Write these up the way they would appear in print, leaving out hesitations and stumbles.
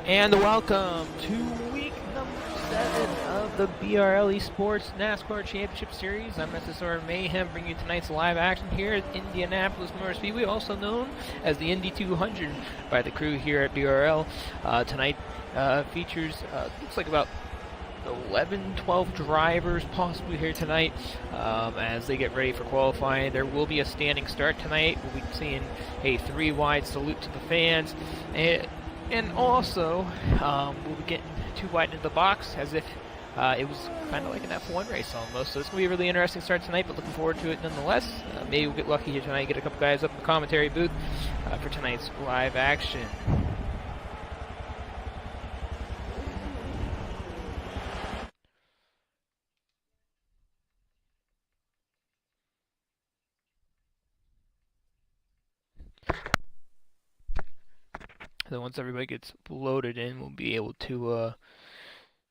And welcome to week number 7 of the BRL Esports NASCAR Championship Series. I'm SSR Mayhem, bringing you tonight's live action here at Indianapolis Motor Speedway, also known as the Indy 200 by the crew here at BRL. Tonight features, looks like about 11, 12 drivers possibly here tonight as they get ready for qualifying. There will be a standing start tonight. We'll be seeing a 3-wide salute to the fans. And also, we'll be getting 2 wide into the box as if it was kind of like an F1 race almost. So it's going to be a really interesting start tonight, but looking forward to it nonetheless. Maybe we'll get lucky here tonight, get a couple guys up in the commentary booth for tonight's live action. So once everybody gets loaded in, we'll be able to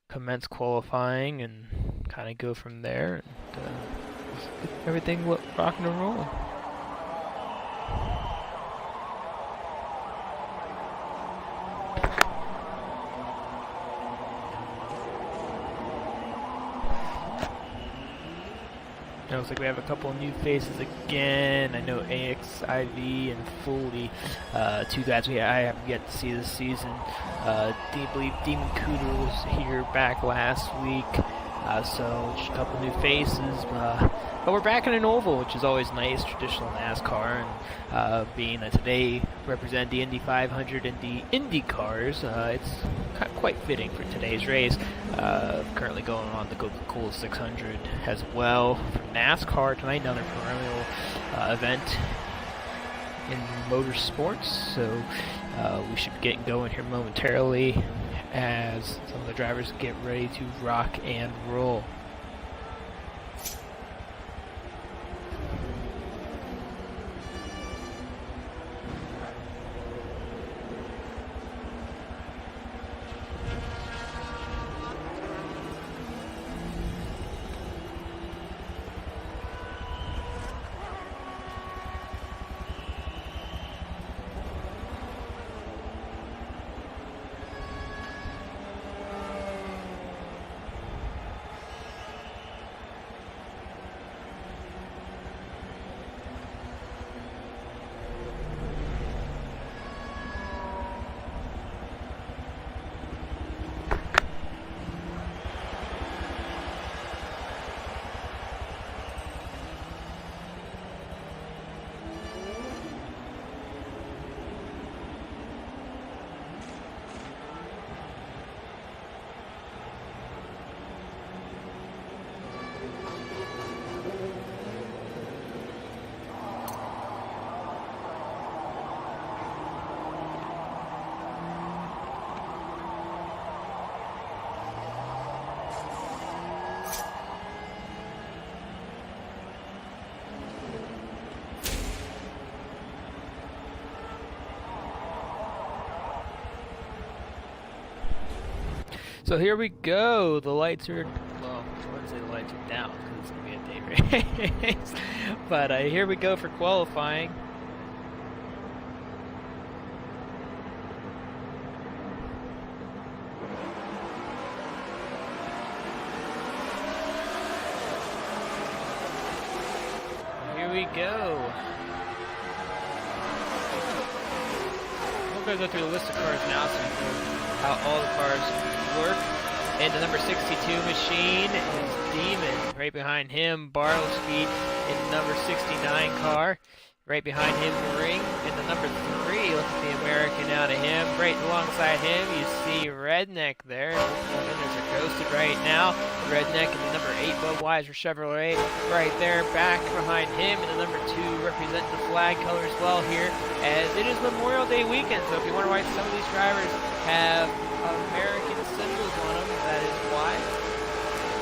commence qualifying and kind of go from there and get everything rocking and rolling. It looks like we have a couple of new faces again. I know AX, IV, and Foley, 2 guys I haven't yet to see this season. I believe Demon Cooter was here back last week, so just a couple new faces. But we're back in an oval, which is always nice, traditional NASCAR, and being that today represent the Indy 500 and the Indy cars, it's quite fitting for today's race. Currently going on the Coca-Cola 600 as well for NASCAR tonight, another perennial event in motorsports. So we should be getting going here momentarily as some of the drivers get ready to rock and roll. So here we go. The lights are, well, I wouldn't say the lights are down because it's going to be a day race. But here we go for qualifying. Here we go. We're going to go through the list of cars now so we know how all the cars work. And the number 62 machine is Demon. Right behind him, Barlow Speed in the number 69 car. Right behind him, Ring in the number 3. Look at the American out of him. Right alongside him, you see Redneck there. There's a Ghosted right now. Redneck in the number 8 Budweiser Chevrolet. Right there, back behind him in the number 2, representing the flag color as well here, as it is Memorial Day weekend. So if you wonder why some of these drivers have American symbols on them, that is why.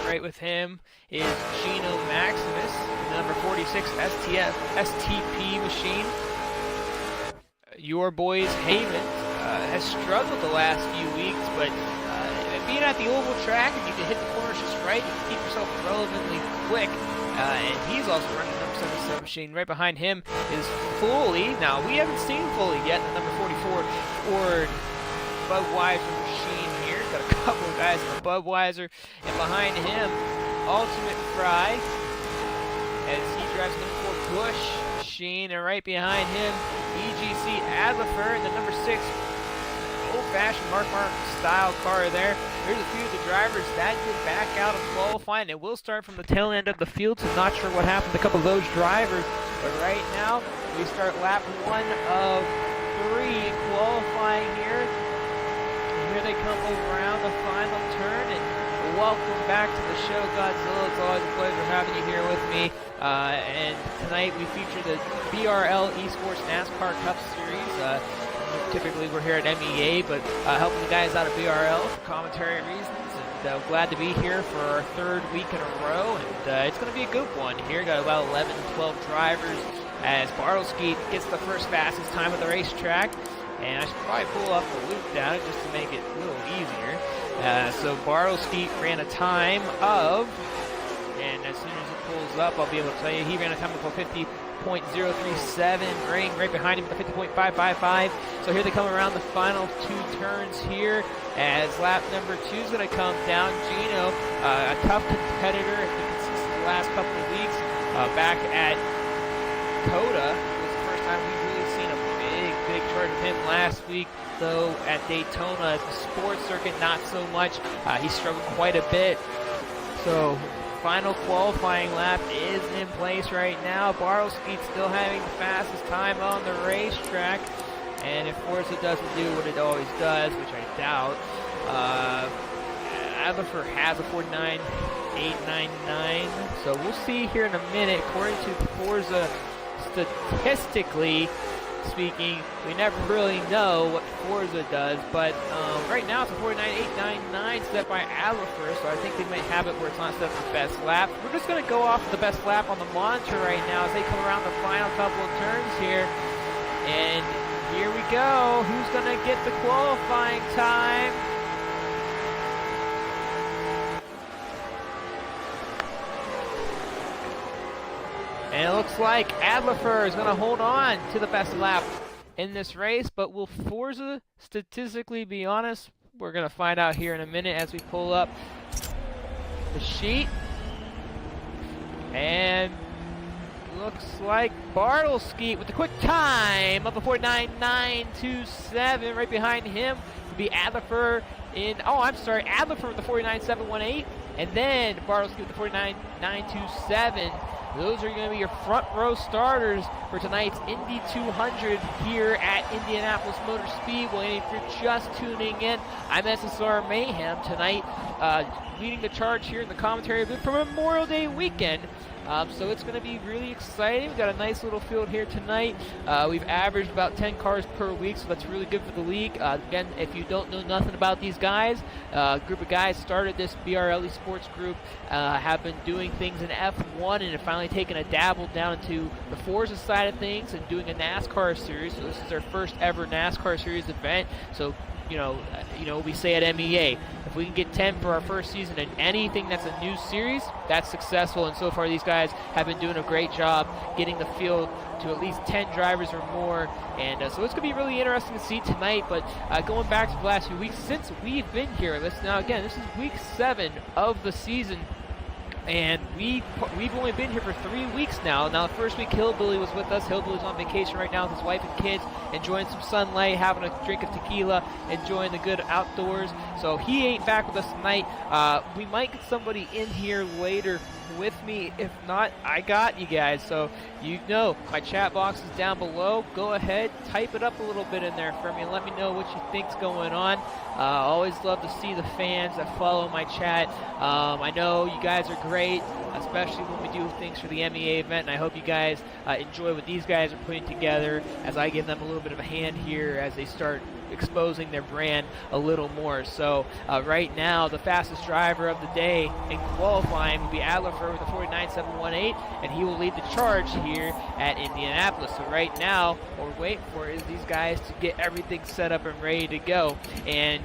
Right with him is Gino Maximus, the number 46 STP machine. Your boy's Heyman has struggled the last few weeks, but being at the oval track, and you can hit the corners just right, you can keep yourself relevantly quick. And he's also running the number 77 machine. Right behind him is Foley. Now, we haven't seen Foley yet, the number 44 Ford Budweiser machine here. Got a couple of guys in the Budweiser. And behind him, Ultimate Fry, as he drives the number 4 Bush machine. And right behind him, EGC Adlifer in the number 6 old-fashioned Mark Martin style car there. There's a few of the drivers that did back out of qualifying. It will start from the tail end of the field, so not sure what happened to a couple of those drivers. But right now, we start lap 1 of 3 in qualifying here. And here they come around the final turn. And welcome back to the show, Godzilla. It's always a pleasure having you here with me. And tonight we feature the BRL Esports NASCAR Cup Series. Typically we're here at MEA, but helping the guys out of BRL for commentary reasons. And glad to be here for our 3rd week in a row. And it's going to be a good one here. Got about 11 to 12 drivers as Bartleskeet gets the first fastest time at the racetrack. And I should probably pull up the loop down just to make it a little easier. So Bartleskeet ran a time of, and as soon as it pulls up, I'll be able to tell you, he ran a time of 50.037, right behind him, the 50.555. So here they come around the final 2 turns here as lap number 2 is going to come down. Gino, a tough competitor, has been consistent the last couple of weeks. Back at Coda, it was the first time we've really seen a big charge of him last week. Though at Daytona, at the sports circuit, not so much. He struggled quite a bit. So final qualifying lap is in place right now. Bartleskeet still having the fastest time on the racetrack. And if Forza doesn't do what it always does, which I doubt, Adlifer has a 49.899. So we'll see here in a minute. According to Forza, statistically speaking, we never really know what Forza does, but right now it's a 49.899 set by Adlifer, so I think they might have it where it's not set for best lap. We're just going to go off the best lap on the monitor right now as they come around the final couple of turns here. And here we go. Who's going to get the qualifying time? And it looks like Adlifer is going to hold on to the best lap in this race, but will Forza statistically be honest? We're going to find out here in a minute as we pull up the sheet. And looks like Bartleskeet with the quick time of a 49.927. Right behind him will be Adlifer Adlifer with the 49.718, and then Bartleskeet with the 49.927. Those are going to be your front row starters for tonight's Indy 200 here at Indianapolis Motor Speedway. And if you're just tuning in, I'm SSR Mayhem tonight, leading the charge here in the commentary booth for Memorial Day weekend. So it's going to be really exciting. We've got a nice little field here tonight. We've averaged about 10 cars per week, so that's really good for the league. Again, if you don't know nothing about these guys, a group of guys started this BRL Esports group, have been doing things in F1 and have finally taken a dabble down into the Forza side of things and doing a NASCAR series. So this is their first ever NASCAR series event. So we say at MEA, if we can get 10 for our first season in anything that's a new series, that's successful. And so far, these guys have been doing a great job getting the field to at least 10 drivers or more. And so it's going to be really interesting to see tonight. But going back to the last few weeks, since we've been here, this is week 7 of the season. And we've only been here for 3 weeks now. Now, the first week, Hillbilly was with us. Hillbilly's on vacation right now with his wife and kids, enjoying some sunlight, having a drink of tequila, enjoying the good outdoors. So he ain't back with us tonight. We might get somebody in here later with me. If not, I got you guys. So my chat box is down below. Go ahead, type it up a little bit in there for me and let me know what you think's going on. Always love to see the fans that follow my chat. I know you guys are great, especially when we do things for the MEA event, and I hope you guys enjoy what these guys are putting together as I give them a little bit of a hand here as they start exposing their brand a little more. So right now, the fastest driver of the day in qualifying will be Adlifer with a 49.718, and he will lead the charge here at Indianapolis. So right now, what we're waiting for is these guys to get everything set up and ready to go. And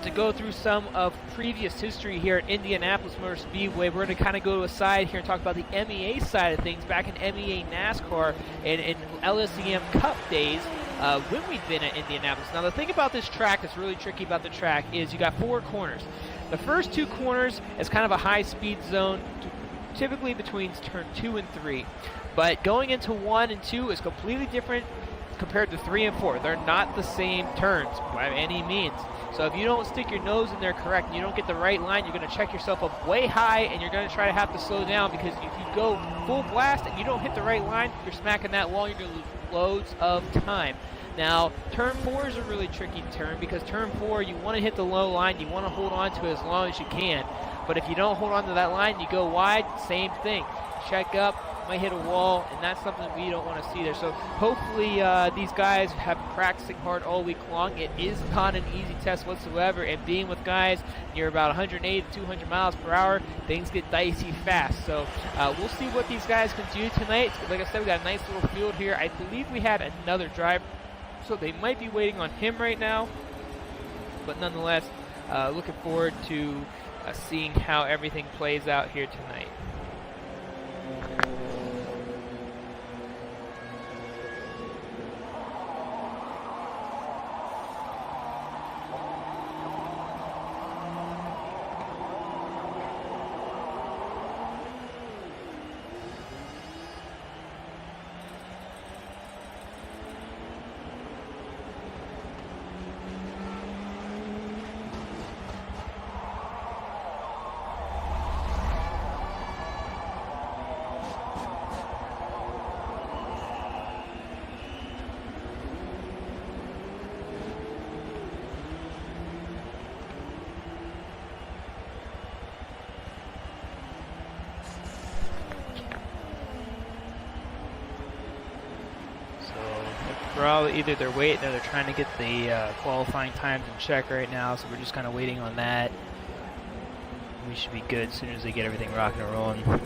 to go through some of previous history here at Indianapolis Motor Speedway, we're going to kind of go to a side here and talk about the MEA side of things. Back in MEA NASCAR and in LSEM Cup days, when we've been at Indianapolis. Now, the thing about this track that's really tricky about the track is you got 4 corners. The first 2 corners is kind of a high-speed zone, typically between turn 2 and 3. But going into 1 and 2 is completely different compared to 3 and 4. They're not the same turns by any means. So if you don't stick your nose in there correct and you don't get the right line, you're going to check yourself up way high, and you're going to try to have to slow down, because if you go full blast and you don't hit the right line, you're smacking that wall, you're going to lose loads of time. Now, turn 4 is a really tricky turn, because turn 4, you want to hit the low line, you want to hold on to it as long as you can. But if you don't hold on to that line, you go wide, same thing. Check up, might hit a wall, and that's something we don't want to see there. So hopefully these guys have been practicing hard all week long. It is not an easy test whatsoever, and being with guys near about 180 to 200 miles per hour, things get dicey fast. So we'll see what these guys can do tonight. Like I said, we got a nice little field here. I believe we had another driver, so they might be waiting on him right now. But nonetheless, looking forward to seeing how everything plays out here tonight. Probably either they're waiting or they're trying to get the qualifying times in check right now, so we're just kind of waiting on that. We should be good as soon as they get everything rocking and rolling.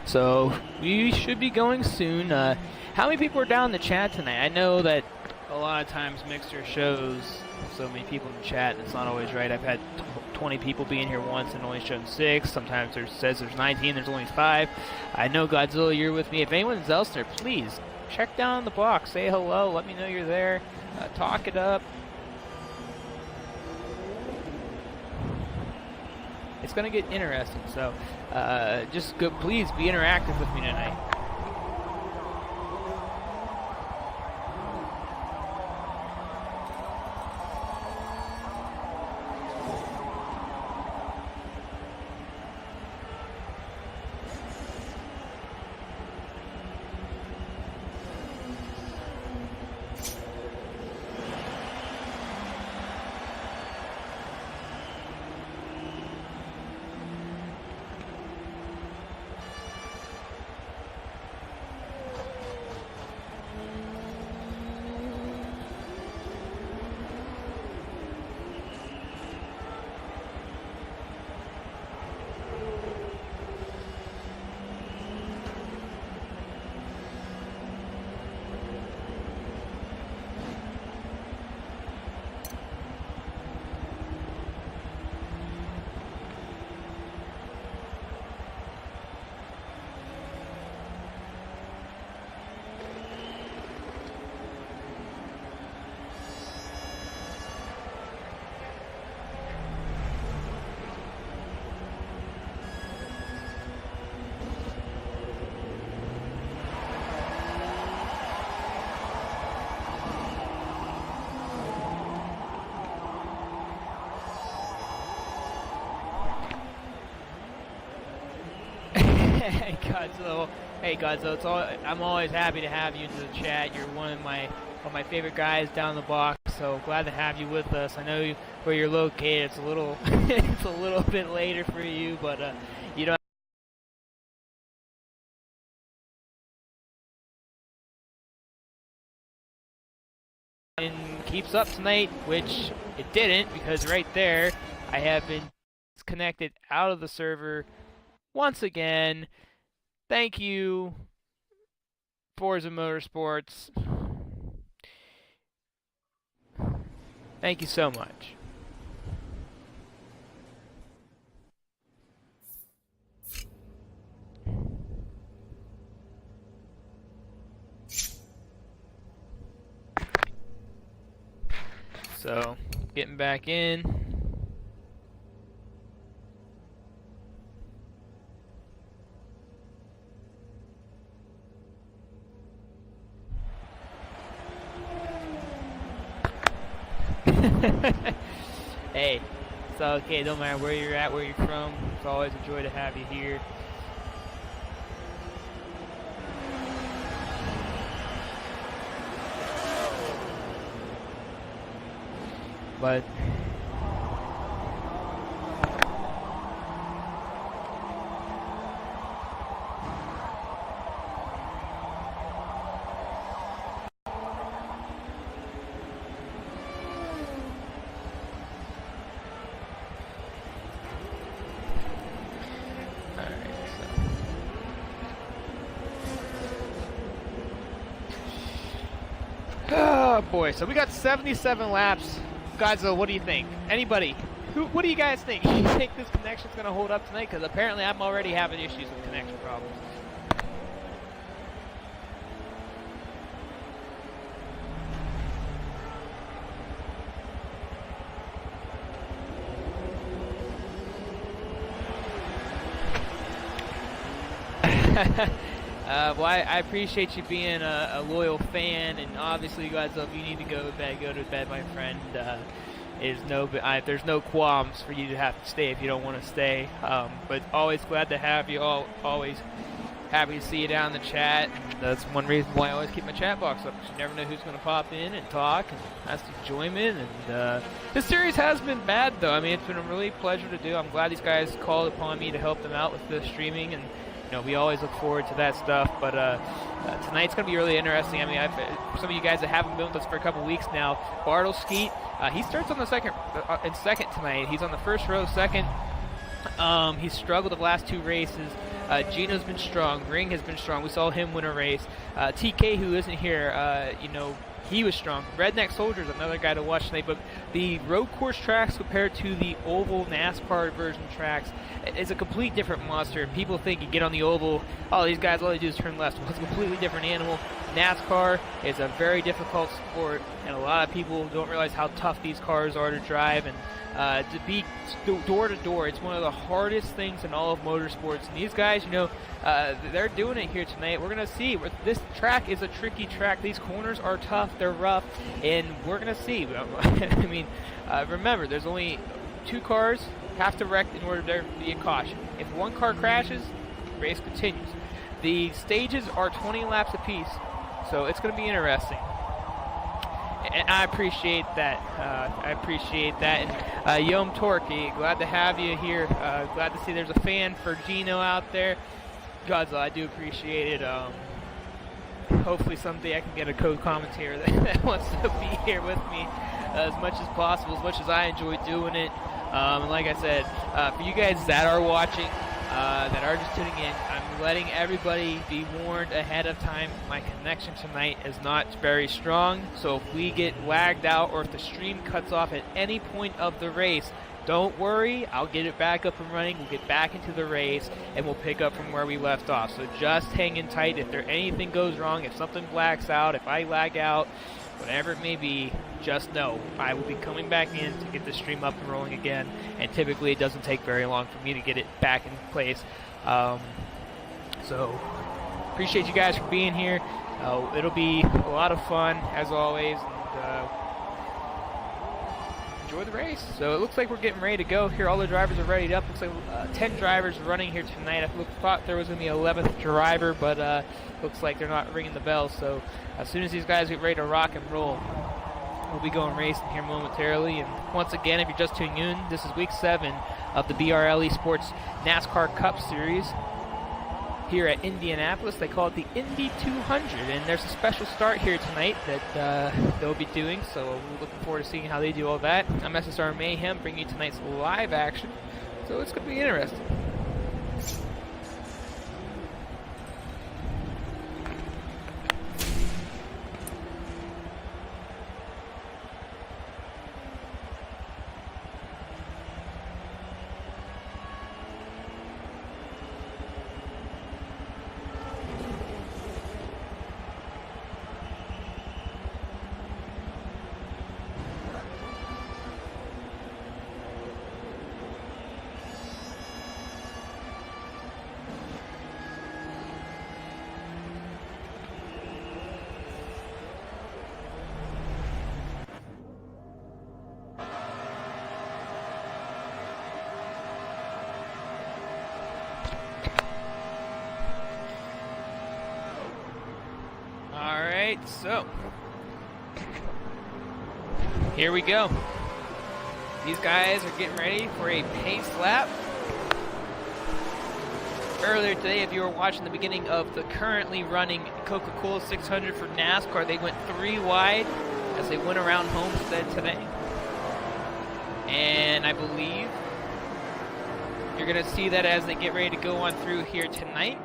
So we should be going soon. How many people are down in the chat tonight? I know that a lot of times Mixer shows so many people in the chat, and it's not always right. I've had 20 people be in here once and only shown 6. Sometimes it says there's 19, there's only 5. I know Godzilla, you're with me. If anyone's else there, please check down the box, say hello, let me know you're there, talk it up. It's going to get interesting, so just go, please be interactive with me tonight. Hey Godzo, it's I'm always happy to have you into the chat. You're one of my favorite guys down the box, so glad to have you with us. I know where you're located. It's a little it's a little bit later for you, but you know. And keeps up tonight, which it didn't, because right there I have been disconnected out of the server once again. Thank you, Forza Motorsports. Thank you so much. So, getting back in. Hey, it's okay, don't matter where you're at, where you're from. It's always a joy to have you here. But oh boy, so we got 77 laps. Guys, what do you think? Anybody? What do you guys think? Do you think this connection's going to hold up tonight? Because apparently I'm already having issues with connection problems. Well, I appreciate you being a loyal fan, and obviously, you guys, if you need to go to bed, my friend. There's no qualms for you to have to stay if you don't want to stay. But always glad to have you all. Always happy to see you down in the chat. And that's one reason why I always keep my chat box up, because you never know who's going to pop in and talk and ask enjoyment. And this series has been bad, though. I mean, it's been a really pleasure to do. I'm glad these guys called upon me to help them out with the streaming, and you know, we always look forward to that stuff. But tonight's going to be really interesting. I mean, for some of you guys that haven't been with us for a couple weeks now, Bartle Skeet, he starts on the second tonight. He's on the first row, second. He's struggled the last two races. Gino's been strong. Ring has been strong. We saw him win a race. TK, who isn't here, you know, he was strong. Redneck Soldier's another guy to watch tonight. But the road course tracks compared to the oval NASCAR version tracks is a complete different monster. People think you get on the oval, oh, these guys, all they do is turn left. Well, it's a completely different animal. NASCAR is a very difficult sport, and a lot of people don't realize how tough these cars are to drive. And to be door to door, it's one of the hardest things in all of motorsports. And these guys, you know, they're doing it here tonight. We're going to see. This track is a tricky track. These corners are tough. They're rough. And we're going to see. I mean, remember, there's only two cars have to wreck in order to be a caution. If one car crashes, the race continues. The stages are 20 laps apiece, so it's going to be interesting. And I appreciate that. And Yom Torquey, glad to have you here. Glad to see there's a fan for Gino out there. Godzilla, I do appreciate it. Hopefully someday I can get a co-commentator that wants to be here with me as much as possible, as much as I enjoy doing it. And like I said, for you guys that are watching, that are just tuning in, I'm letting everybody be warned ahead of time. My connection tonight is not very strong, so if we get lagged out or if the stream cuts off at any point of the race, don't worry, I'll get it back up and running. We'll get back into the race, and we'll pick up from where we left off. So just hang in tight. If anything goes wrong, if something blacks out, if I lag out, whatever it may be, just know I will be coming back in to get the stream up and rolling again, and typically it doesn't take very long for me to get it back in place. So appreciate you guys for being here. It'll be a lot of fun as always, and enjoy the race. So it looks like we're getting ready to go here. All the drivers are readied up. Looks like 10 drivers running here tonight. I thought there was going to be an 11th driver, but looks like they're not ringing the bell. So as soon as these guys get ready to rock and roll, we'll be going racing here momentarily. And once again, if you're just tuning in, this is week 7 of the BRL Esports NASCAR Cup Series here at Indianapolis. They call it the Indy 200, and there's a special start here tonight that they'll be doing, so we're looking forward to seeing how they do all that. I'm SSR Mayhem, bringing you tonight's live action, so it's going to be interesting. So, here we go. These guys are getting ready for a pace lap. Earlier today, if you were watching the beginning of the currently running Coca-Cola 600 for NASCAR, they went 3 wide as they went around Homestead today. And I believe you're going to see that as they get ready to go on through here tonight.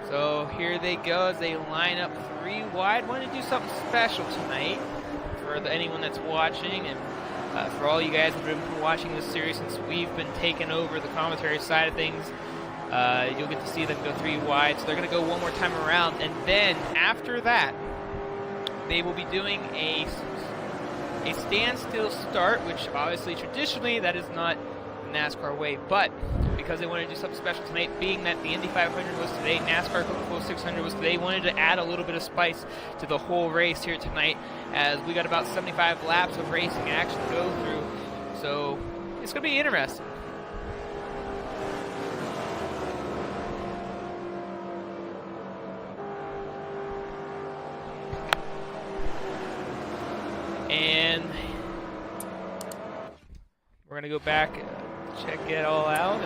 So here they go as they line up 3 wide. Want to do something special tonight for anyone that's watching, and for all you guys that have been watching this series since we've been taking over the commentary side of things. You'll get to see them go 3 wide. So they're going to go one more time around, and then after that, they will be doing a standstill start, which obviously traditionally that is not the NASCAR way, but because they wanted to do something special tonight, being that the Indy 500 was today, NASCAR Coca-Cola 600 was today, wanted to add a little bit of spice to the whole race here tonight, as we got about 75 laps of racing action to go through. So it's going to be interesting. And we're going to go back, check it all out.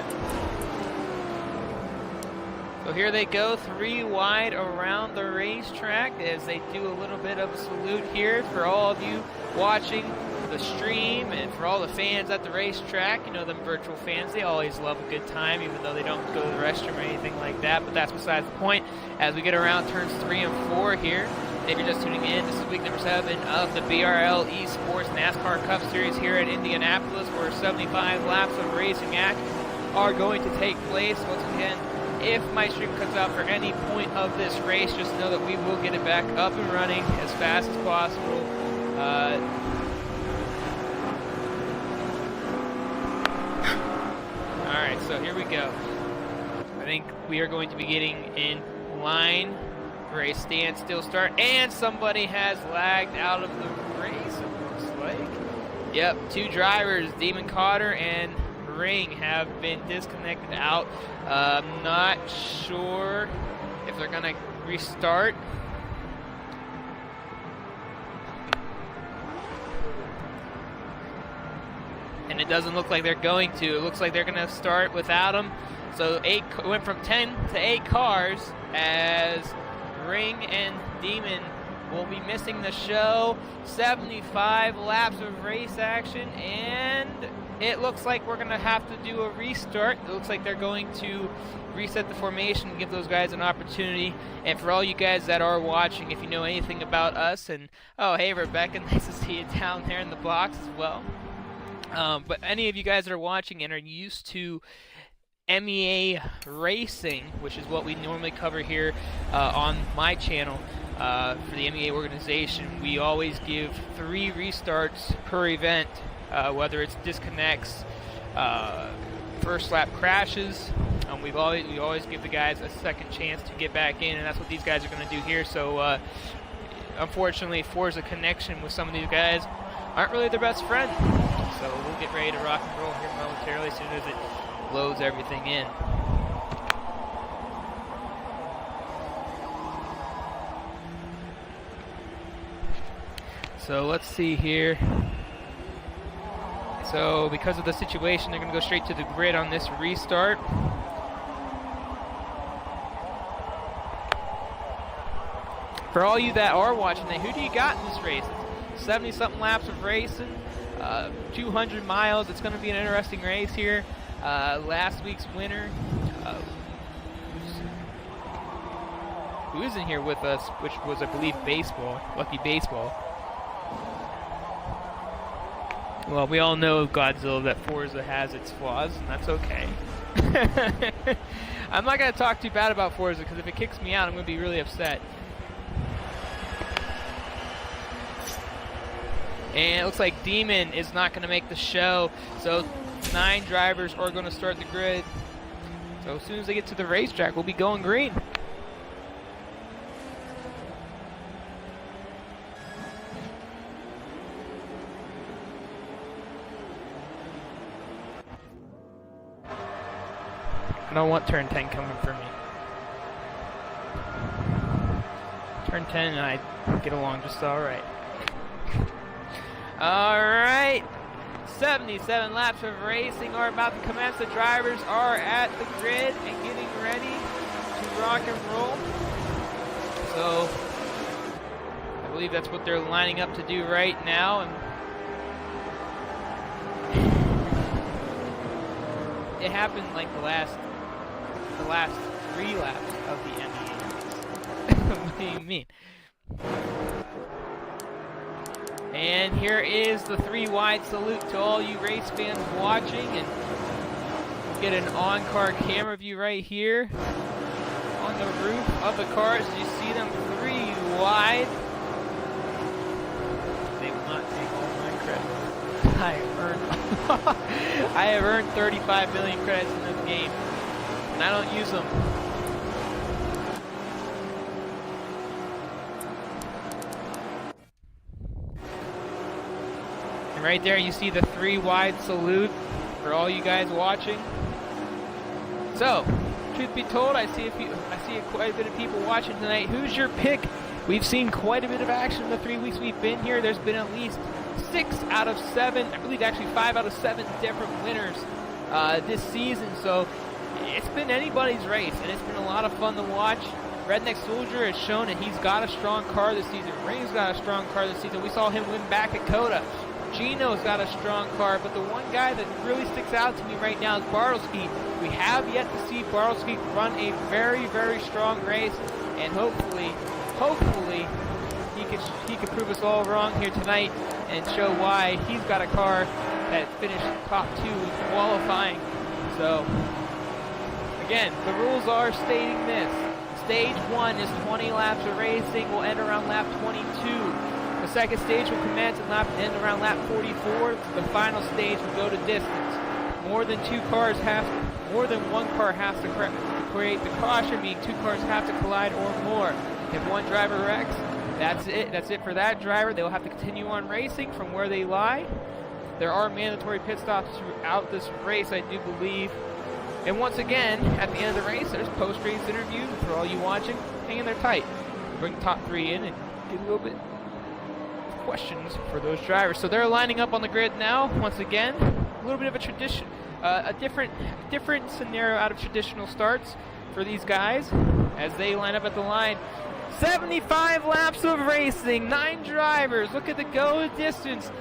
So here they go, 3 wide around the racetrack as they do a little bit of a salute here for all of you watching the stream, and for all the fans at the racetrack. You know, them virtual fans, they always love a good time, even though they don't go to the restroom or anything like that, but that's besides the point. As we get around turns 3 and 4 here, if you're just tuning in, this is week number 7 of the BRL Esports NASCAR Cup Series here at Indianapolis, where 75 laps of racing action are going to take place. Once again, if my stream cuts out for any point of this race, just know that we will get it back up and running as fast as possible. Alright, so here we go. I think we are going to be getting in line for a standstill start, and somebody has lagged out of the race, it looks like. Yep, 2 drivers, Demon Cotter and Ring, have been disconnected out. I'm not sure if they're going to restart. And it doesn't look like they're going to. It looks like they're going to start without them. So it went from 10 to 8 cars as Ring and Demon will be missing the show. 75 laps of race action, and it looks like we're going to have to do a restart. It looks like they're going to reset the formation and give those guys an opportunity. And for all you guys that are watching, if you know anything about us, and oh, hey, Rebecca, nice to see you down there in the box as well. But any of you guys that are watching and are used to MEA racing, which is what we normally cover here on my channel for the MEA organization, we always give 3 restarts per event, whether it's disconnects, first lap crashes. We always give the guys a second chance to get back in, and that's what these guys are going to do here. So unfortunately, Forza connection with some of these guys aren't really their best friend. So we'll get ready to rock and roll here momentarily as soon as it loads everything in. So let's see here. So because of the situation, they're going to go straight to the grid on this restart. For all you that are watching, who do you got in this race? It's 70-something laps of racing, 200 miles. It's going to be an interesting race here. Last week's winner, who isn't here with us, which was, I believe, baseball, Lucky Baseball. Well, we all know, Godzilla, that Forza has its flaws, and that's okay. I'm not going to talk too bad about Forza, because if it kicks me out, I'm going to be really upset. And it looks like Demon is not going to make the show, so 9 drivers are going to start the grid. So as soon as they get to the racetrack, we'll be going green. I don't want turn 10 coming for me. Turn 10 and I get along just alright. Alright, 77 laps of racing are about to commence. The drivers are at the grid and getting ready to rock and roll. So, I believe that's what they're lining up to do right now. And it happened like the last 3 laps of the NBA. What do you mean? And here is the 3-wide salute to all you race fans watching, and we'll get an on-car camera view right here on the roof of the cars. You see them 3 wide. They will not take all my credits. I have earned 35 million credits in this game, and I don't use them. Right there you see the 3-wide salute for all you guys watching. So, truth be told, I see quite a bit of people watching tonight. Who's your pick? We've seen quite a bit of action in the 3 weeks we've been here. There's been at least 6 out of 7, I believe actually 5 out of 7 different winners this season. So it's been anybody's race, and it's been a lot of fun to watch. Redneck Soldier has shown that he's got a strong car this season. Ring's got a strong car this season. We saw him win back at Coda. Gino's got a strong car, but the one guy that really sticks out to me right now is Bartlesky. We have yet to see Bartlesky run a very, very strong race, and hopefully, he could prove us all wrong here tonight and show why he's got a car that finished top 2 in qualifying. So, again, the rules are stating this. Stage 1 is 20 laps of racing. Will end around lap 22. The second stage will commence and end around lap 44. The final stage will go to distance. More than one car has to create the caution, meaning 2 cars have to collide or more. If one driver wrecks, that's it. That's it for that driver. They will have to continue on racing from where they lie. There are mandatory pit stops throughout this race, I do believe. And once again, at the end of the race, there's post-race interviews for all you watching. Hang in there tight. Bring the top 3 in and get a little bit questions for those drivers. So they're lining up on the grid now. Once again, a little bit of a tradition, a different scenario out of traditional starts for these guys as they line up at the line. 75 laps of racing, 9 drivers. Look at the go distance,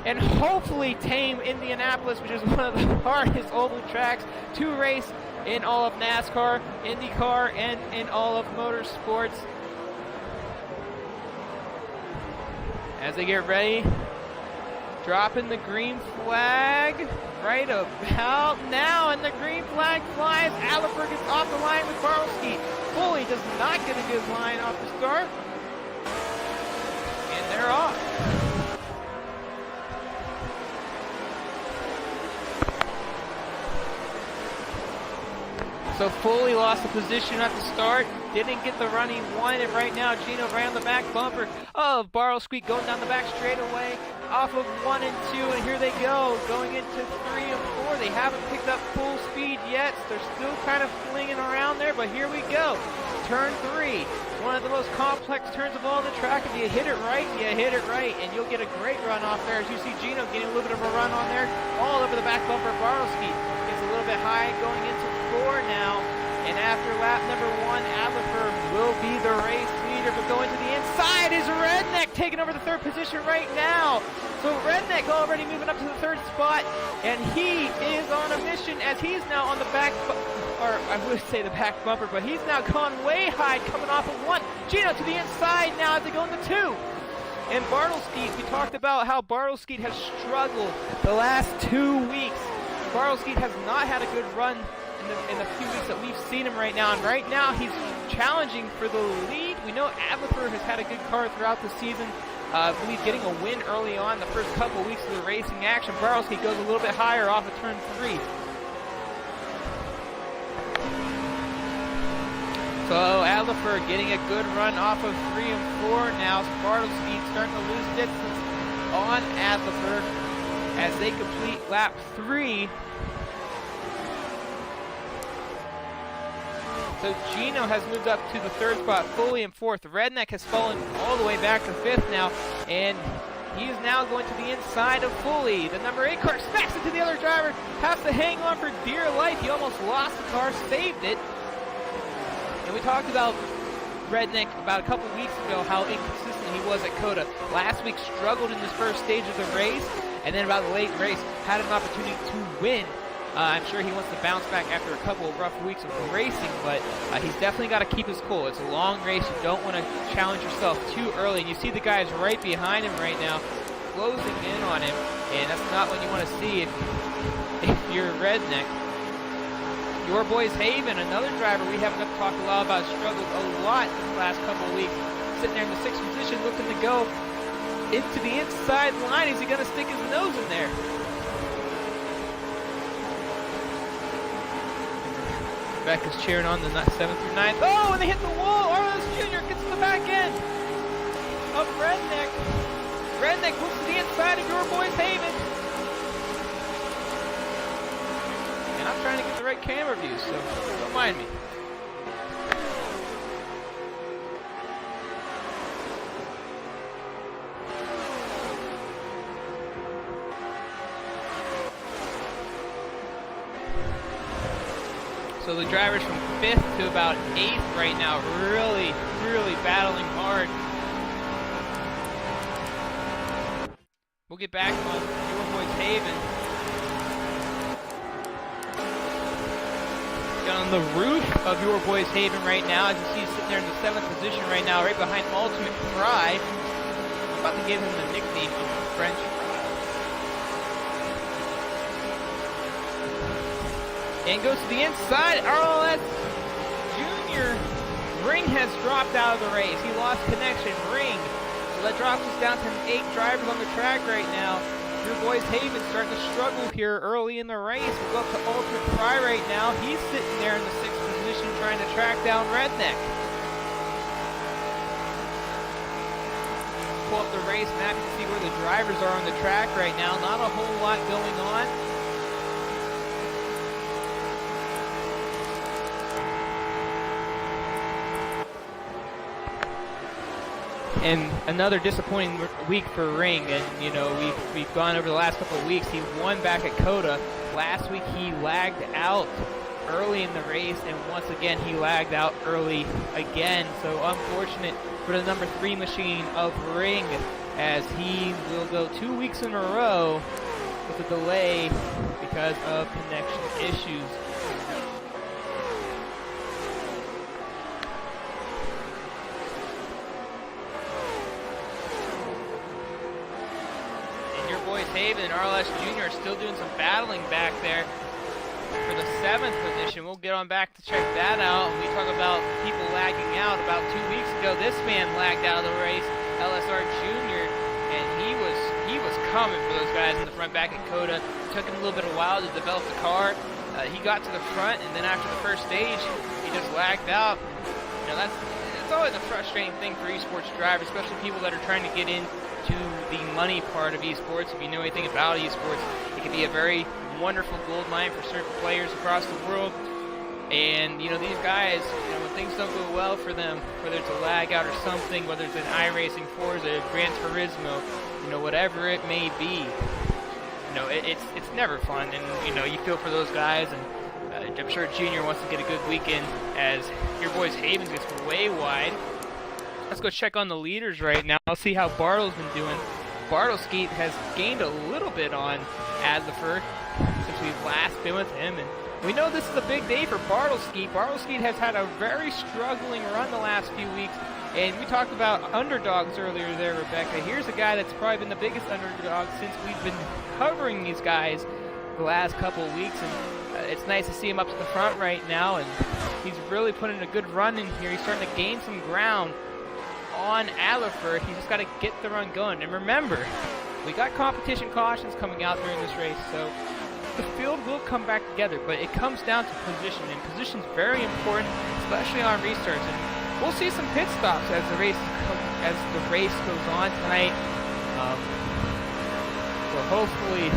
and hopefully tame Indianapolis, which is one of the hardest oval tracks to race in all of NASCAR, IndyCar, and in all of motorsports. As they get ready, dropping the green flag right about now, and the green flag flies. Allenberg is off the line with Bartlesky. Foley does not get a good line off the start, and they're off. So Foley lost the position at the start, didn't get the run he wanted. Right now, Gino ran the back bumper of Bartlesky going down the back straightaway. off of 1 and 2, and here they go, going into 3 and 4. They haven't picked up full speed yet, so they're still kind of flinging around there, but here we go. Turn 3, one of the most complex turns of all the track. If you hit it right, and you'll get a great run off there. As you see Gino getting a little bit of a run on there, all over the back bumper. Barlowski gets a little bit high going into 4 now. And after lap number 1, Adler will be the race leader, but going to the inside is Redneck taking over the 3rd position right now. So Redneck already moving up to the 3rd spot, and he is on a mission as he's now on the back, or I would say the back bumper, but he's now gone way high coming off of 1. Gino to the inside now as they go into 2. And Bartleskeet, we talked about how Bartleskeet has struggled the last 2 weeks. Bartleskeet has not had a good run in the few weeks that we've seen him right now, and right now he's challenging for the lead. We know Adler has had a good car throughout the season. I believe getting a win early on the first couple weeks of the racing action. Bartleskeet goes a little bit higher off of turn 3. So Adler getting a good run off of 3 and 4 now. Bartleskeet starting to lose distance on Adler as they complete lap 3. So Gino has moved up to the 3rd spot, Foley in 4th. Redneck has fallen all the way back to 5th now, and he is now going to the inside of Foley. The number 8 car smacks into the other driver, has to hang on for dear life. He almost lost the car, saved it. And we talked about Redneck about a couple weeks ago, how inconsistent he was at COTA. Last week struggled in this first stage of the race, and then about the late race had an opportunity to win. I'm sure he wants to bounce back after a couple of rough weeks of racing, but he's definitely got to keep his cool. It's a long race. You don't want to challenge yourself too early. And you see the guys right behind him right now closing in on him, and that's not what you want to see if you're a Redneck. Your boys Haven, another driver we haven't talked a lot about, struggled a lot these last couple of weeks. Sitting there in the 6th position looking to go into the inside line. Is he going to stick his nose in there? Becca's cheering on the 7th through 9th. Oh, and they hit the wall. RLS Jr. gets to the back end of Redneck. Redneck moves to the inside of your boys Haven. And I'm trying to get the right camera view, so don't mind me. So the drivers from 5th to about 8th right now, really battling hard. We'll get back on your boys Haven. On the roof of your boys Haven right now, as you see, he's sitting there in the 7th position right now, right behind Ultimate Fry. I'm about to give him the nickname of French Fry. And goes to the inside. RLS Jr. Ring has dropped out of the race. He lost connection. Ring. So that drops us down to 8 drivers on the track right now. Your boys Haven starting to struggle here early in the race. We'll go up to Ultimate Fry right now. He's sitting there in the 6th position trying to track down Redneck. Pull up the race map to see where the drivers are on the track right now. Not a whole lot going on. And another disappointing week for Ring, and you know we've gone over the last couple of weeks. He won back at COTA. Last week he lagged out early in the race, and once again he lagged out early again. So unfortunate for the number 3 machine of Ring, as he will go 2 weeks in a row with a delay because of connection issues. Haven and RLS Jr. are still doing some battling back there for the 7th position. We'll get on back to check that out. We talk about people lagging out. About 2 weeks ago, this man lagged out of the race, LSR Jr., and he was coming for those guys in the front back at COTA. It took him a little bit of a while to develop the car. He got to the front, and then after the first stage, he just lagged out. You know, it's always a frustrating thing for esports drivers, especially people that are trying to get in to the money part of esports. If you know anything about esports, it can be a very wonderful gold mine for certain players across the world. And, you know, these guys, you know, when things don't go well for them, whether it's a lag out or something, whether it's an iRacing, Forza, Gran Turismo, you know, whatever it may be, you know, it's never fun. And, you know, you feel for those guys, and I'm sure Junior wants to get a good weekend as your boy's Havens gets way wide. Let's go check on the leaders right now. I'll see how Bartle's been doing. Bartleskeet has gained a little bit on Adlerfer since we've last been with him, and we know this is a big day for Bartleskeet. Bartleskeet has had a very struggling run the last few weeks, and we talked about underdogs earlier there, Rebecca. Here's a guy that's probably been the biggest underdog since we've been covering these guys the last couple of weeks, and it's nice to see him up to the front right now, and he's really putting a good run in here. He's starting to gain some ground on Adlerfer. He's just got to get the run going. And remember, we got competition cautions coming out during this race, so the field will come back together, but it comes down to position, and position's very important, especially on restarts. And we'll see some pit stops as the race goes on tonight. So hopefully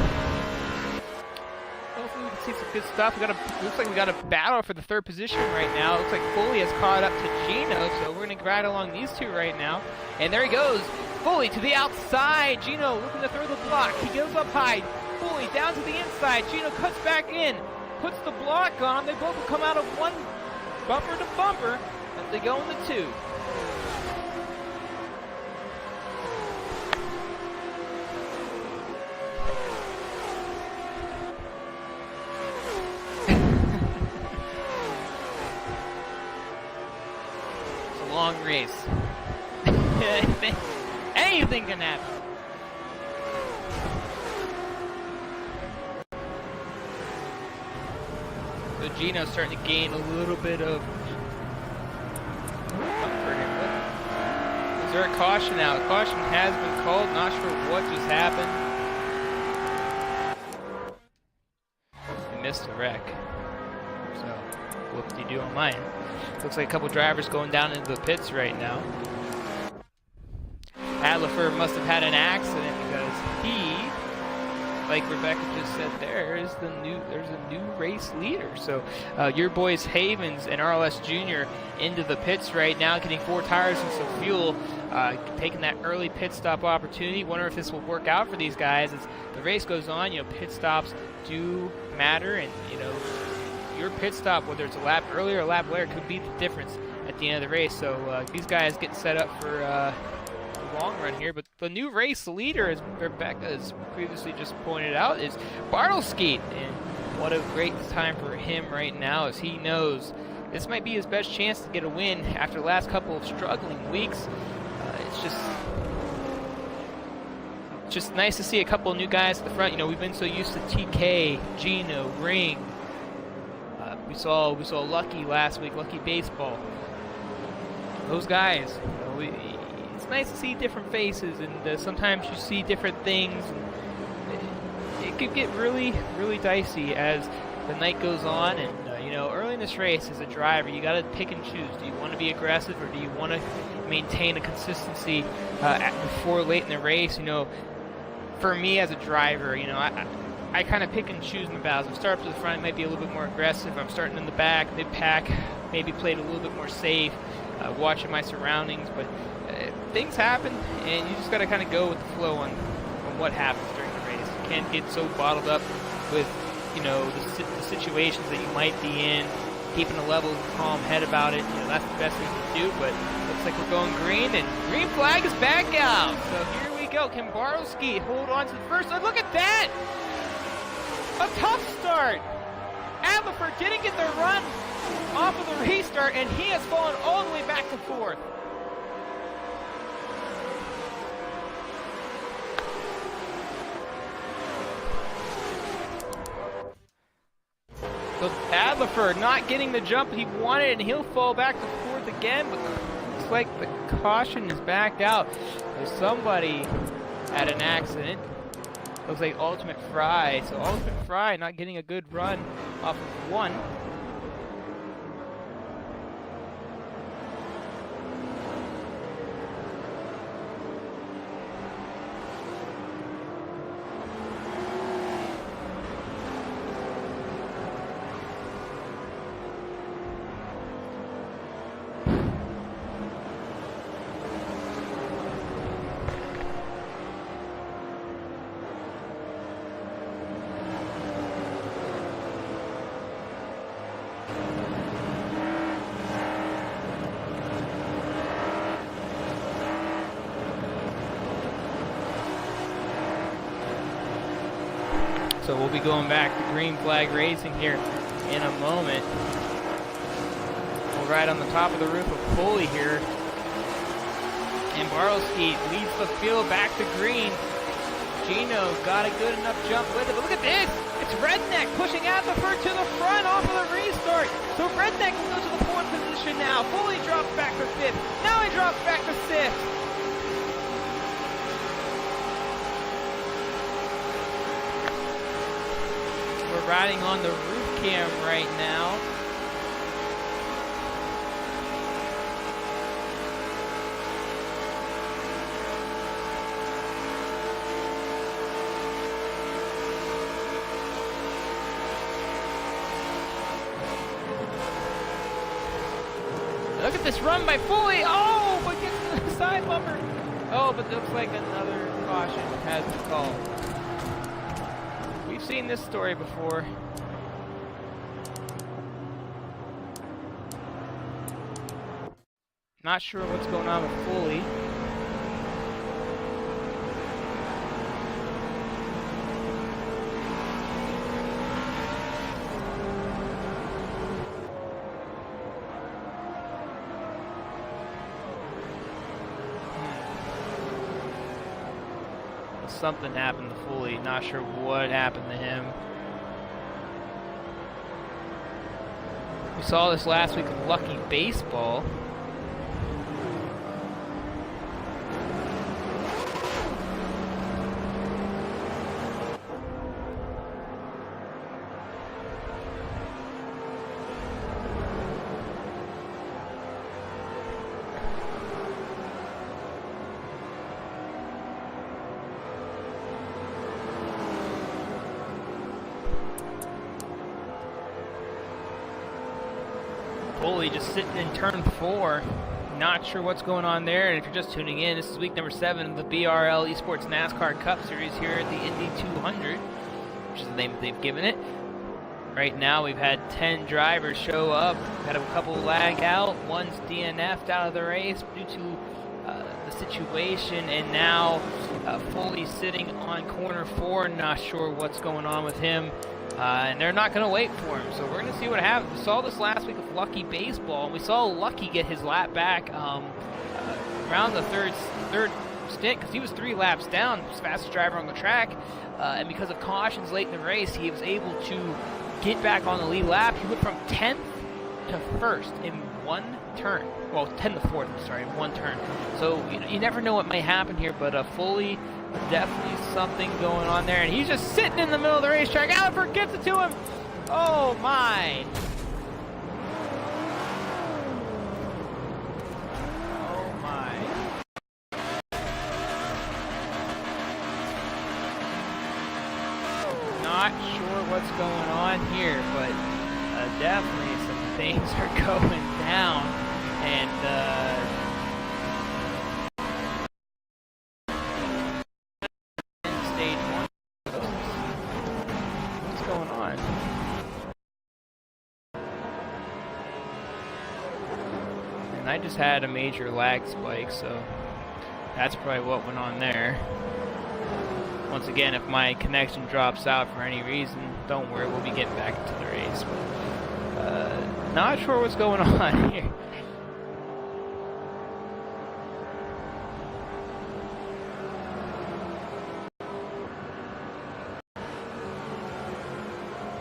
we can see some good stuff. Looks like we got a battle for the third position right now. Looks like Foley has caught up to Gino, so we're gonna ride along these two right now. And there he goes, Foley to the outside. Gino looking to throw the block. He goes up high. Foley down to the inside. Gino cuts back in, puts the block on. They both will come out of one bumper to bumper as they go into two. It's a long race. Anything can happen. So Gino's starting to gain a little bit of comfort here. Is there a caution out? Caution has been called. Not sure what just happened. We missed a wreck. So, whoop-de-doo on mine. Looks like a couple drivers going down into the pits right now. Adlerfer must have had an accident because he, like Rebecca just said, there's a new race leader. So your boys Havens and RLS Jr. into the pits right now, getting 4 tires and some fuel, taking that early pit stop opportunity. Wonder if this will work out for these guys as the race goes on. You know, pit stops do matter, and you know, your pit stop, whether it's a lap earlier or a lap later, could be the difference at the end of the race. So these guys getting set up for long run here, but the new race leader, as Rebecca has previously just pointed out, is Bartleskeet, and what a great time for him right now, as he knows this might be his best chance to get a win after the last couple of struggling weeks. It's just nice to see a couple of new guys at the front. You know, we've been so used to TK, Gino, Ring. We saw Lucky last week, Lucky Baseball. Those guys, you know, it's nice to see different faces, and sometimes you see different things. It could get really, really dicey as the night goes on, and you know, early in this race as a driver, you got to pick and choose. Do you want to be aggressive, or do you want to maintain a consistency before late in the race? You know, for me as a driver, you know, I kind of pick and choose my battles. If I start up to the front, I might be a little bit more aggressive. If I'm starting in the back, mid-pack, maybe played a little bit more safe, watching my surroundings, but things happen, and you just got to kind of go with the flow on what happens during the race. You can't get so bottled up with, you know, the situations that you might be in, keeping a level, calm head about it. You know, that's the best thing to do, but looks like we're going green, and green flag is back out. So here we go. Can Bartleskeet hold on to the first? Oh, look at that! A tough start! Adlerfer didn't get the run off of the restart, and he has fallen all the way back to 4th. So Adlerfer not getting the jump he wanted, and he'll fall back to 4th again, but looks like the caution is back out. There's somebody had an accident. Looks like Ultimate Fry. So Ultimate Fry not getting a good run off of 1. So we'll be going back to green flag racing here in a moment. We'll ride on the top of the roof of Foley here. And Barlowski leads the field back to green. Gino got a good enough jump with it, but look at this! It's Redneck pushing Asafert to the front off of the restart. So Redneck will go to the fourth position now. Foley drops back to fifth. Now he drops back to sixth. We're riding on the roof cam right now. Look at this run by Foley. Oh, but gets the side bumper. Oh, but looks like another caution has been called. We've seen this story before. Not sure what's going on with Foley. Something happened to Foley. Not sure what happened to him. We saw this last week with Lucky Baseball. Foley just sitting in turn 4. Not sure what's going on there. And if you're just tuning in, this is week number 7 of the BRL Esports NASCAR Cup Series here at the Indy 200, which is the name that they've given it. Right now we've had 10 drivers show up. We've had a couple lag out. One's DNF'd out of the race due to the situation. And now Foley's sitting on corner 4. Not sure what's going on with him. And they're not going to wait for him, so we're going to see what happens. We saw this last week with Lucky Baseball, and we saw Lucky get his lap back around the third stint, because he was 3 laps down, was the fastest driver on the track, and because of cautions late in the race, he was able to get back on the lead lap. He went from 10th to 1st in one turn. Well, 10 to 4th, I'm sorry, in one turn. So you never know what might happen here, but Foley, definitely something going on there, and he's just sitting in the middle of the racetrack. Alfred gets it to him. Oh my! Oh my! Not sure what's going on here, but definitely some things are going down, and I just had a major lag spike, so that's probably what went on there. Once again, if my connection drops out for any reason, don't worry, we'll be getting back into the race. But, not sure what's going on here.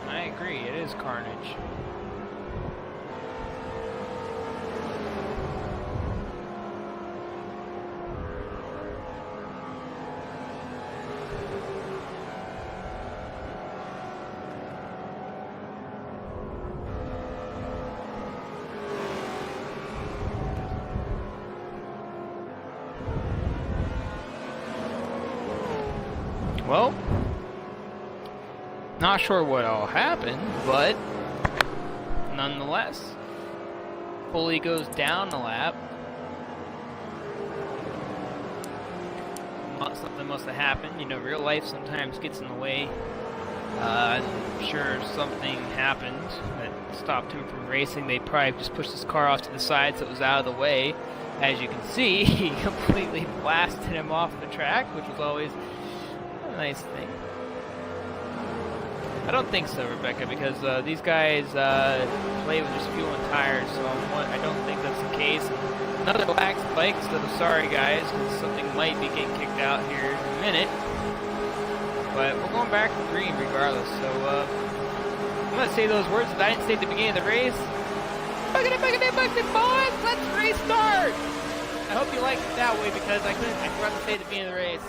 I agree, it is carnage. Well, not sure what all happened, but nonetheless, Foley goes down the lap. Something must have happened. You know, real life sometimes gets in the way. I'm sure something happened that stopped him from racing. They probably just pushed his car off to the side so it was out of the way. As you can see, he completely blasted him off the track, which was always a nice thing. I don't think so, Rebecca, because these guys play with just fuel and tires, so I don't think that's the case. Another wax bike instead of sorry, guys, because something might be getting kicked out here in a minute. But we're going back to green regardless, so I'm going to say those words that I didn't say at the beginning of the race. Bucket it, boys! Let's restart! I hope you liked it that way because I forgot to say at the beginning of the race.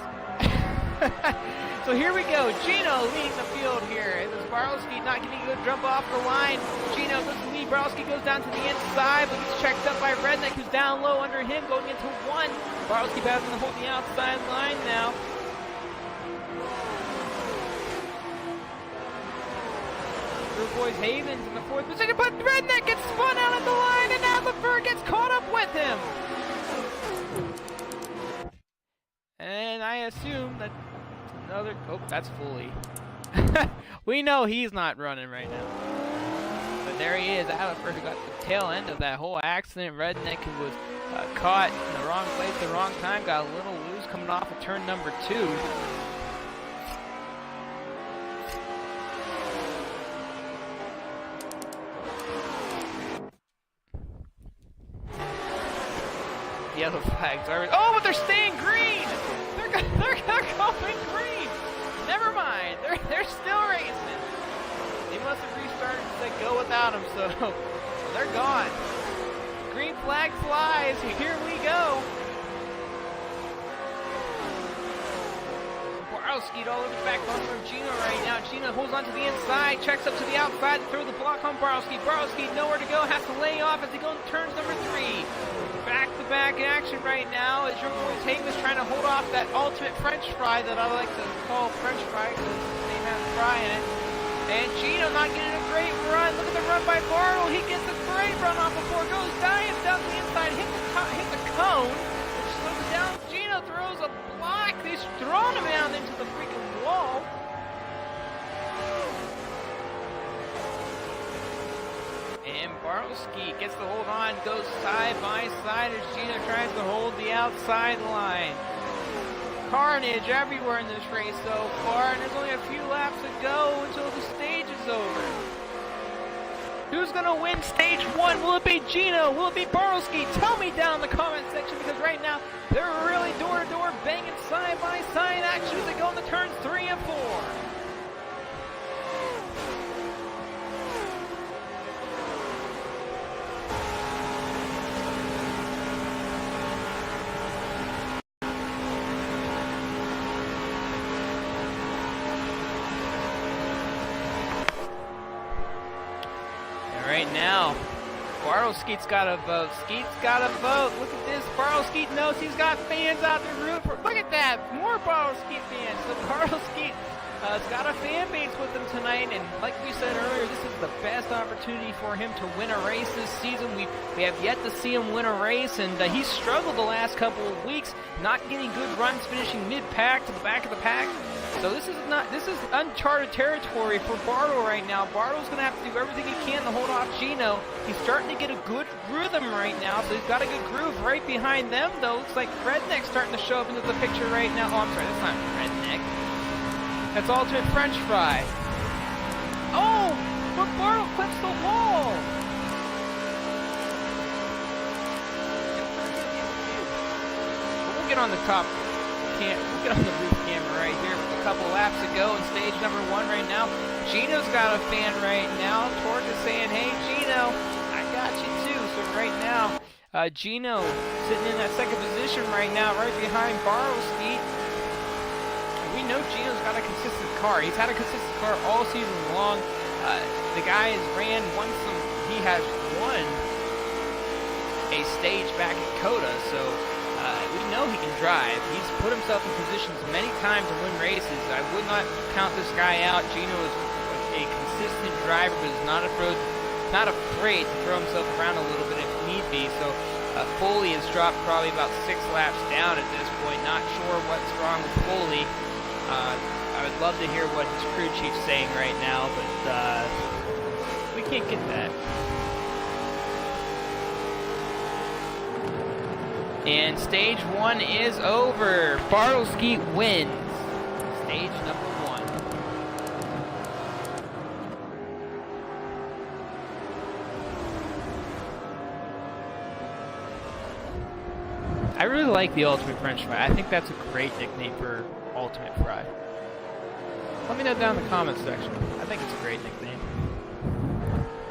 So here we go. Gino leading the field here. This Barlowski not getting a good jump off the line. Gino goes to lead. Barlowski goes down to the inside, but gets checked up by Redneck, who's down low under him, going into one. Barlowski battling to hold the outside line now. Your boys Havens in the fourth position, but Redneck gets spun out of the line, and now LaFleur gets caught up with him. And I assume that another, oh, that's Foley. We know he's not running right now. But there he is, Alifer, who got the tail end of that whole accident. Redneck, who was caught in the wrong place at the wrong time, got a little loose coming off of turn number 2. Yellow flags are, oh, but they're staying green! They're going green! Never mind, they're still racing. They must have restarted and said go without them, so they're gone. Green flag flies, here we go. Borowski all over the back bumper from Gino right now. Gino holds on to the inside, checks up to the outside to throw the block on Borowski. Borowski nowhere to go, has to lay off as he goes to turns number 3. Back-to-back action right now as your boy Tavis trying to hold off that ultimate French fry that I like to call French fry because they have fry in it. And Gino not getting a great run. Look at the run by Bartle. He gets a great run off before it goes. Dives down the inside, hit the cone, which slows down. Gino throws a block. He's thrown him down into the freaking wall. And Barlowski gets the hold on, goes side by side as Gino tries to hold the outside line. Carnage everywhere in this race so far, and there's only a few laps to go until the stage is over. Who's going to win stage 1? Will it be Gino? Will it be Barlowski? Tell me down in the comment section because right now they're really door-to-door banging side-by-side action as they go into turns 3 and 4. Right now, Barlowski's got a vote. Skeet's got a vote. Look at this. Barlowski knows he's got fans out there rooting for. Look at that. More Barlowski fans. So Barlowski has got a fan base with him tonight. And like we said earlier, this is the best opportunity for him to win a race this season. We have yet to see him win a race. And he's struggled the last couple of weeks, not getting good runs, finishing mid-pack to the back of the pack. So this is uncharted territory for Bartle right now. Bartle's going to have to do everything he can to hold off Gino. He's starting to get a good rhythm right now, so he's got a good groove right behind them, though. Looks like Redneck's starting to show up into the picture right now. Oh, I'm sorry, that's not Redneck. That's Ultimate French Fry. Oh, but Bartle clips the wall. We'll get on the top. We'll get on the roof camera right here. A couple laps to go in stage number 1 right now. Gino's got a fan right now. Torque is saying, hey, Gino, I got you too. So right now, Gino sitting in that second position right now, right behind Barlowski. We know Gino's got a consistent car. He's had a consistent car all season long. The guy has he has won a stage back at Coda, so we know he can drive. He's put himself in positions many times to win races. I would not count this guy out. Gino is a consistent driver, but is not afraid to throw himself around a little bit if need be. So Foley has dropped probably about 6 laps down at this point. Not sure what's wrong with Foley. I would love to hear what his crew chief's saying right now, but we can't get that. And stage 1 is over. Bartlowski wins stage number 1. I really like the Ultimate French Fry. I think that's a great nickname for Ultimate Fry. Let me know down in the comments section. I think it's a great nickname.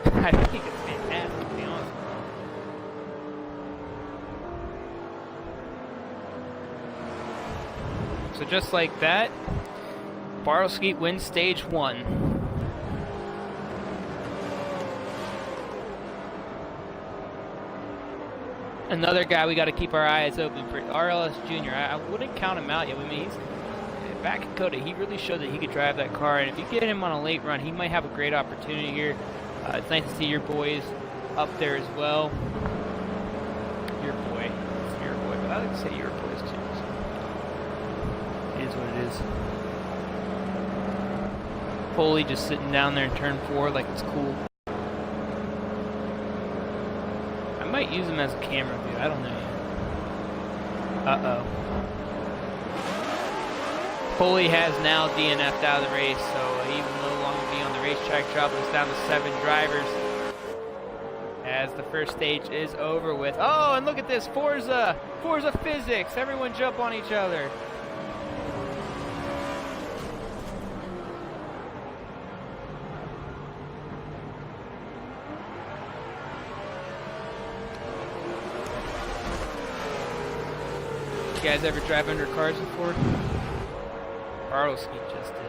I think it's fantastic, to be honest. So just like that, Bartle Skeet wins stage 1. Another guy we got to keep our eyes open for, RLS Jr. I wouldn't count him out yet. I mean, he's back in Coda. He really showed that he could drive that car, and if you get him on a late run, he might have a great opportunity here. It's nice to see your boys up there as well. Your boy, it's your boy, but I like to say your boys too. So it is what it is. Foley just sitting down there in turn 4 like it's cool. I might use him as a camera view. I don't know yet. Uh-oh. Foley has now DNF'd out of the race, so he will no longer be on the racetrack, dropping us down to 7 drivers as the first stage is over with. Oh, and look at this, Forza physics. Everyone jump on each other. You guys ever drive under cars before? Bartle Skeet just did.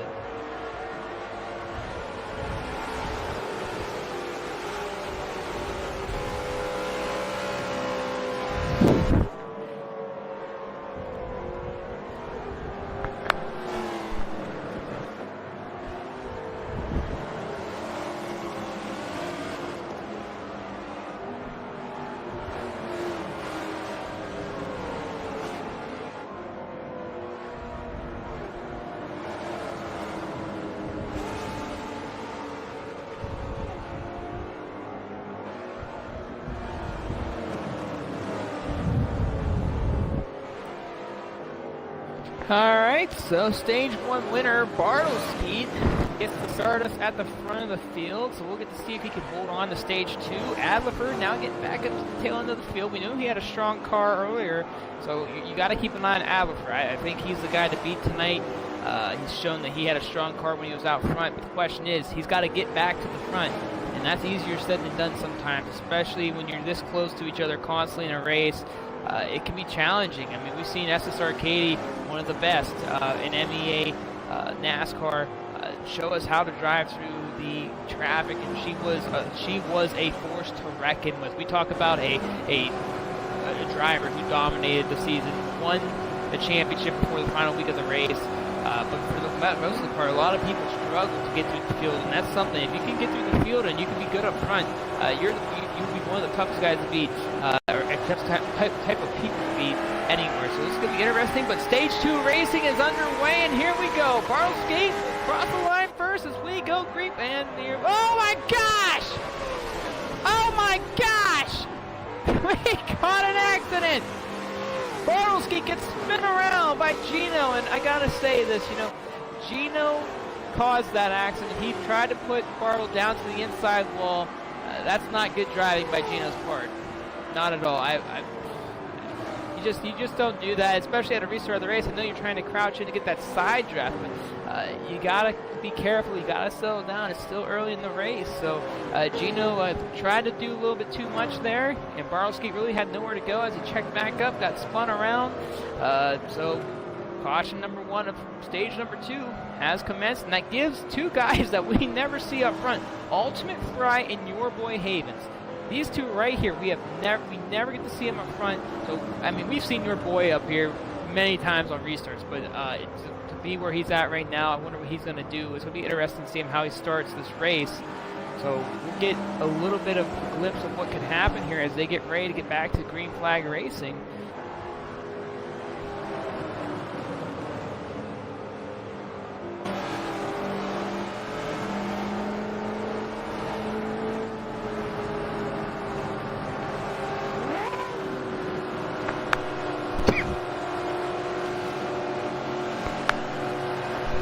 Alright, so stage 1 winner, Bartle Skeet, gets to start us at the front of the field, so we'll get to see if he can hold on to stage 2. Adlerford now getting back up to the tail end of the field. We knew he had a strong car earlier, so you got to keep an eye on Adlerford. I think he's the guy to beat tonight. He's shown that he had a strong car when he was out front, but the question is, he's got to get back to the front, and that's easier said than done sometimes, especially when you're this close to each other constantly in a race. It can be challenging. I mean, we've seen SSR Katie, one of the best in MEA NASCAR, show us how to drive through the traffic, and she was a force to reckon with. We talk about a driver who dominated the season, won the championship before the final week of the race, but for the most of the part, a lot of people struggle to get through the field, and that's something. If you can get through the field and you can be good up front, you'll be one of the toughest guys to beat, or type of people to beat anywhere. So this is going to be interesting, but stage 2 racing is underway, and here we go. Bartle Skeet across the line first as we go creep, and here, oh my gosh! Oh my gosh! We caught an accident! Bartle Skeet gets spun around by Gino, and I gotta say this, you know, Gino caused that accident. He tried to put Bartle down to the inside wall. That's not good driving by Gino's part. Not at all. You just don't do that, especially at a restart of the race. I know you're trying to crouch in to get that side draft, but you gotta be careful. You gotta settle down. It's still early in the race, so Gino tried to do a little bit too much there, and Bartle Skeet really had nowhere to go as he checked back up, got spun around. So caution number 1 of stage number 2 has commenced, and that gives 2 guys that we never see up front, Ultimate Fry and your boy Havens. These 2 right here, we never get to see them up front. So I mean, we've seen your boy up here many times on restarts, but to be where he's at right now, I wonder what he's going to do. It's going to be interesting to see how he starts this race. So we'll get a little bit of a glimpse of what could happen here as they get ready to get back to green flag racing.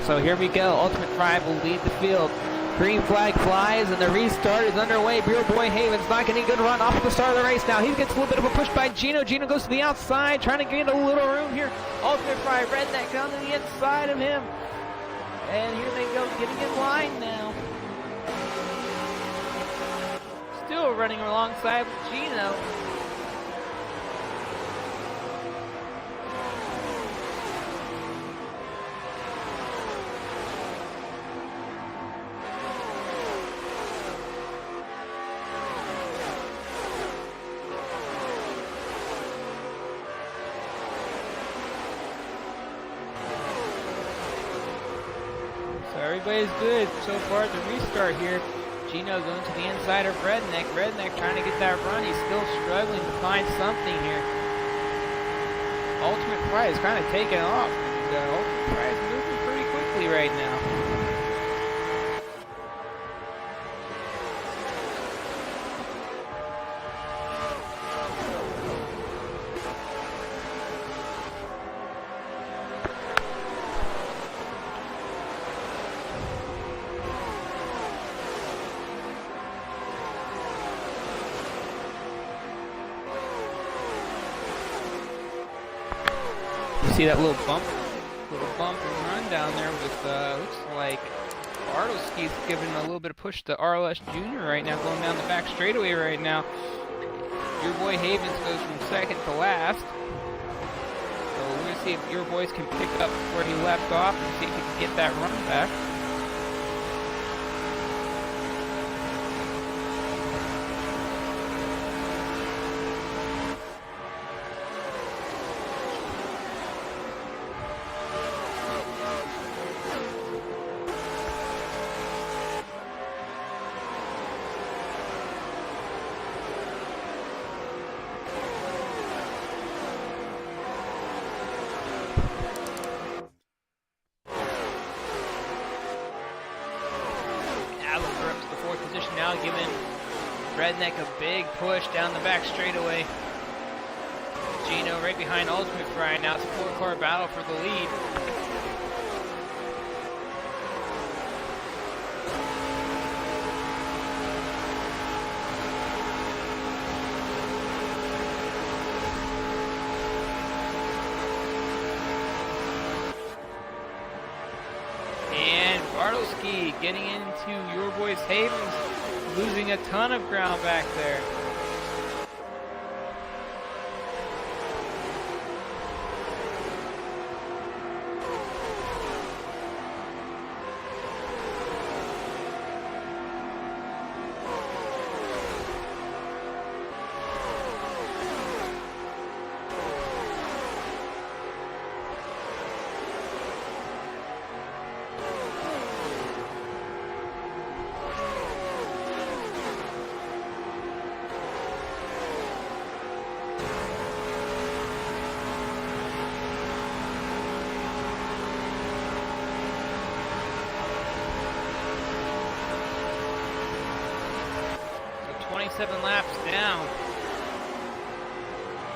So here we go. Ultimate Fry will lead the field. Green flag flies and the restart is underway. Your boy Haven's not getting a good run off at the start of the race now. He gets a little bit of a push by Gino. Gino goes to the outside, trying to get a little room here. Ultimate Fry, Redneck down to the inside of him. And here they go, getting in line now. Still running alongside with Gino. So everybody's good so far at the restart here. Gino going to the inside of Redneck. Redneck trying to get that run. He's still struggling to find something here. Ultimate Fry is kind of taking off. And, Ultimate Fry is moving pretty quickly right now. You see that little bump and run down there with, looks like Bartlowski's giving a little bit of push to RLS Jr. right now, going down the back straightaway right now. Your boy Havens goes from second to last. So we're going to see if your boys can pick up where he left off and see if he can get that run back. Up to the fourth position now, giving Redneck a big push down the back straightaway. Gino right behind Ultimate Fry now. It's a four-car battle for the lead. Bartlowski getting into your boy's Havens, losing a ton of ground back there. So 27 laps down,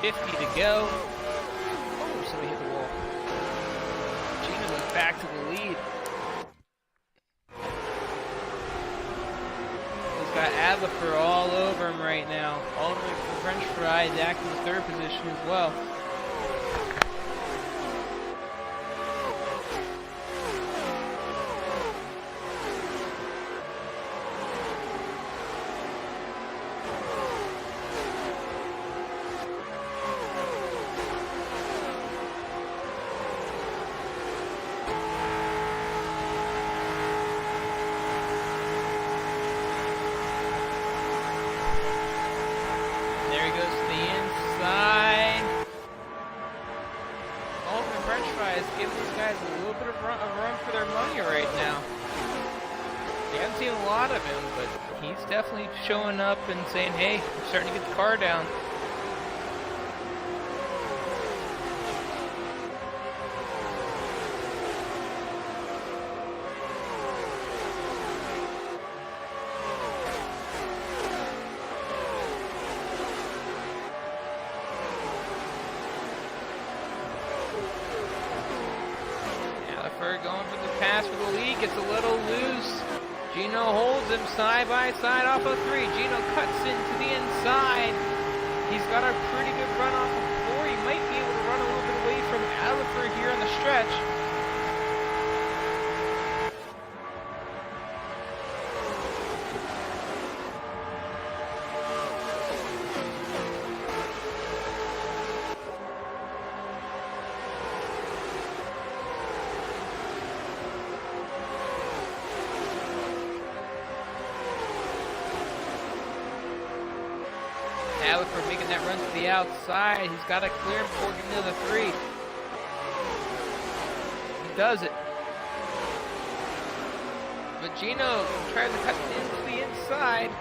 50 to go. Oh, somebody hit the wall. Gino goes back to the lead. He's got Abafer all over him right now. All the way from French Fry, acting in third position as well. There he goes to the inside. Ultimate French Fry is giving these guys a little bit of a run for their money right now. We haven't seen a lot of him, but he's definitely showing up and saying, hey, I'm starting to get the car down. Going for the pass for the lead, gets a little loose. Gino holds him side by side off of 3. Gino cuts into the inside. He's got a pretty good run off of 4. He might be able to run a little bit away from Adler here on the stretch. For making that run to the outside. He's got to clear him before getting to the 3. He does it. But Gino tries to cut into the inside.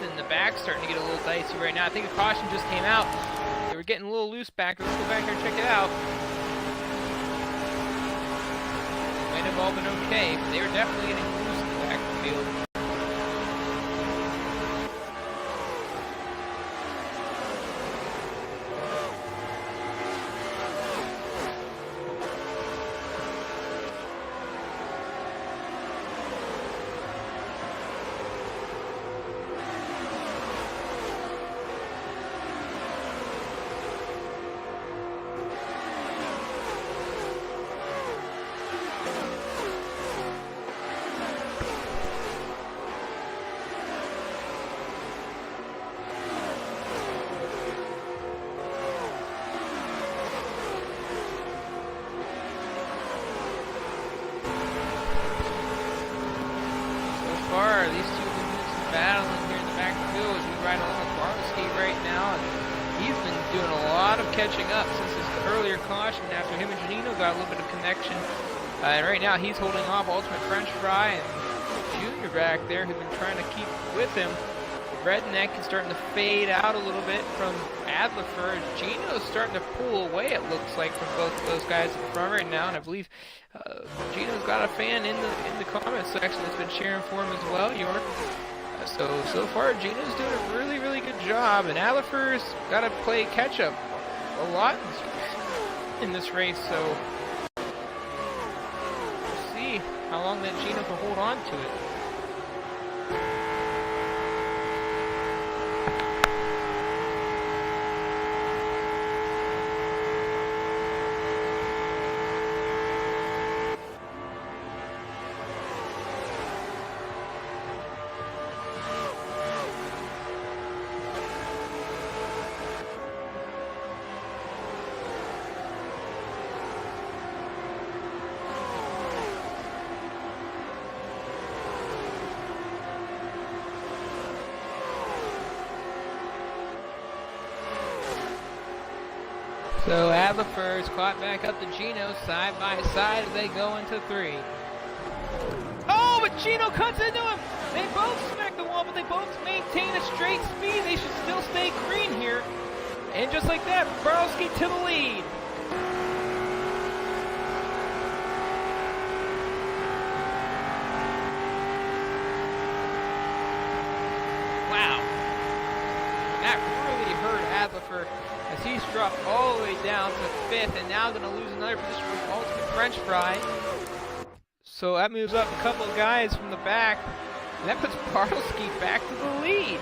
In the back starting to get a little dicey right now. I think a caution just came out. They were getting a little loose back. Let's go back here and check it out. Might have all been okay, but they were definitely getting loose in the back of the field. These two have been doing some battling here in the back of the field as we ride along with Barlowski right now. And he's been doing a lot of catching up since his earlier caution after him and Janino got a little bit of connection. And right now he's holding off Ultimate French Fry and Junior back there who've been trying to keep with him. Redneck is starting to fade out a little bit from Adler. Gino's starting to pull away, it looks like, from both of those guys in front right now, and I believe Gino's got a fan in the comments section that's been cheering for him as well, York. So far, Gino's doing a really, really good job, and Adler's got to play catch-up a lot in this race, so we'll see how long that Gino can hold on to it. So Adler's caught back up to Gino side by side as they go into 3. Oh, but Gino cuts into him! They both smack the wall, but they both maintain a straight speed. They should still stay green here. And just like that, Borowski to the lead. Wow. That really hurt Adler as he's dropped all the way down to 5th and now going to lose another position with Ultimate French Fry. So that moves up a couple of guys from the back, and that puts Barlowski back to the lead.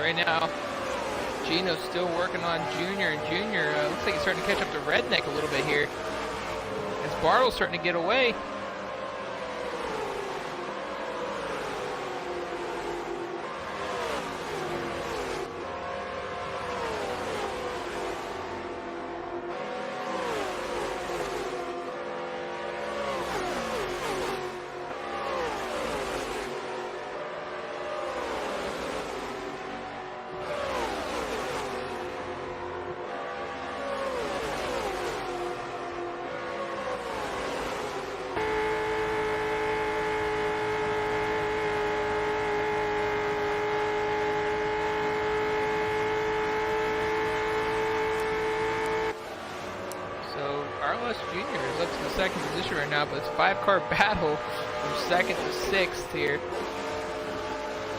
right now. Gino's still working on Junior, and Junior looks like he's starting to catch up to Redneck a little bit here. As Bartle's starting to get away. RLS Junior is up to the second position right now, but it's a 5-car battle from second to sixth here.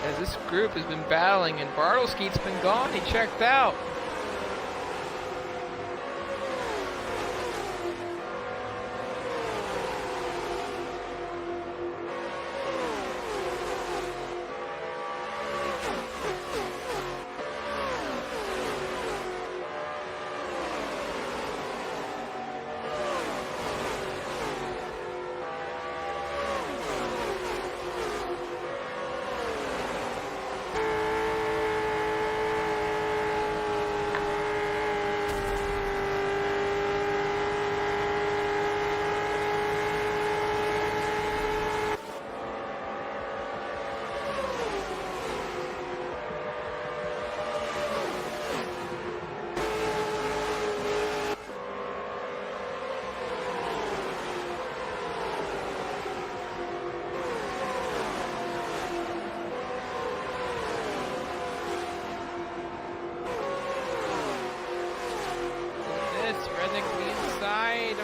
As this group has been battling, and Bartleskeet's been gone. He checked out.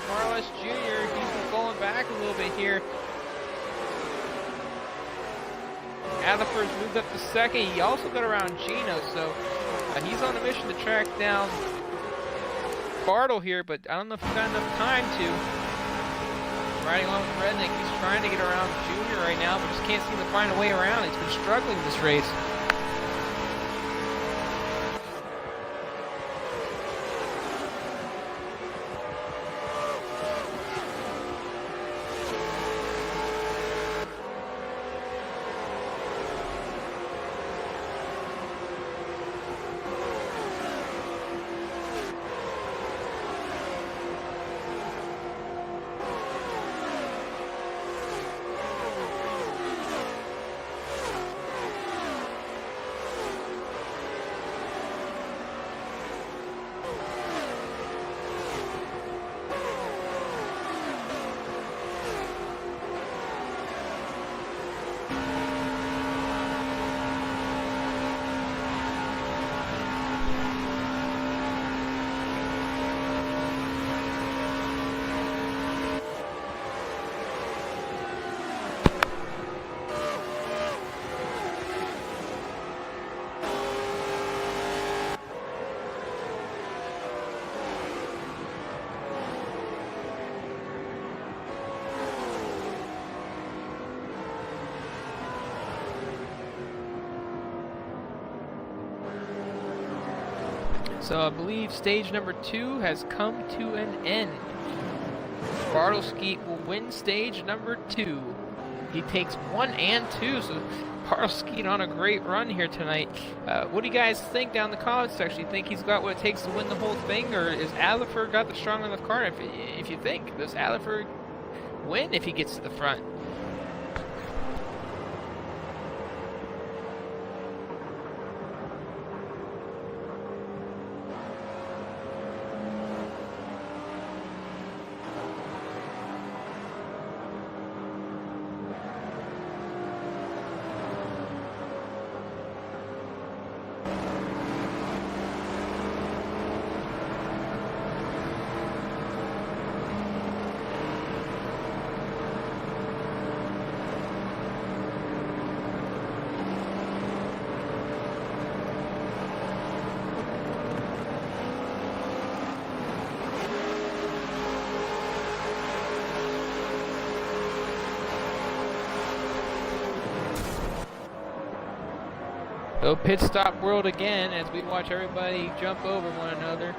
RLS Jr. He's been falling back a little bit here. Adlerford's moved up to second. He also got around Gino, so he's on a mission to track down Bartle here, but I don't know if he's got enough time to. Riding along with Redneck, he's trying to get around Junior right now, but just can't seem to find a way around. He's been struggling this race. So I believe stage number 2 has come to an end. Bartleskeet will win stage number 2. He takes 1 and 2, so Bartleskeet on a great run here tonight. What do you guys think down in the comments section? You think he's got what it takes to win the whole thing, or is Adlerford got the strong enough car? If you think, does Adlerford win if he gets to the front? So pit stop world again as we watch everybody jump over one another.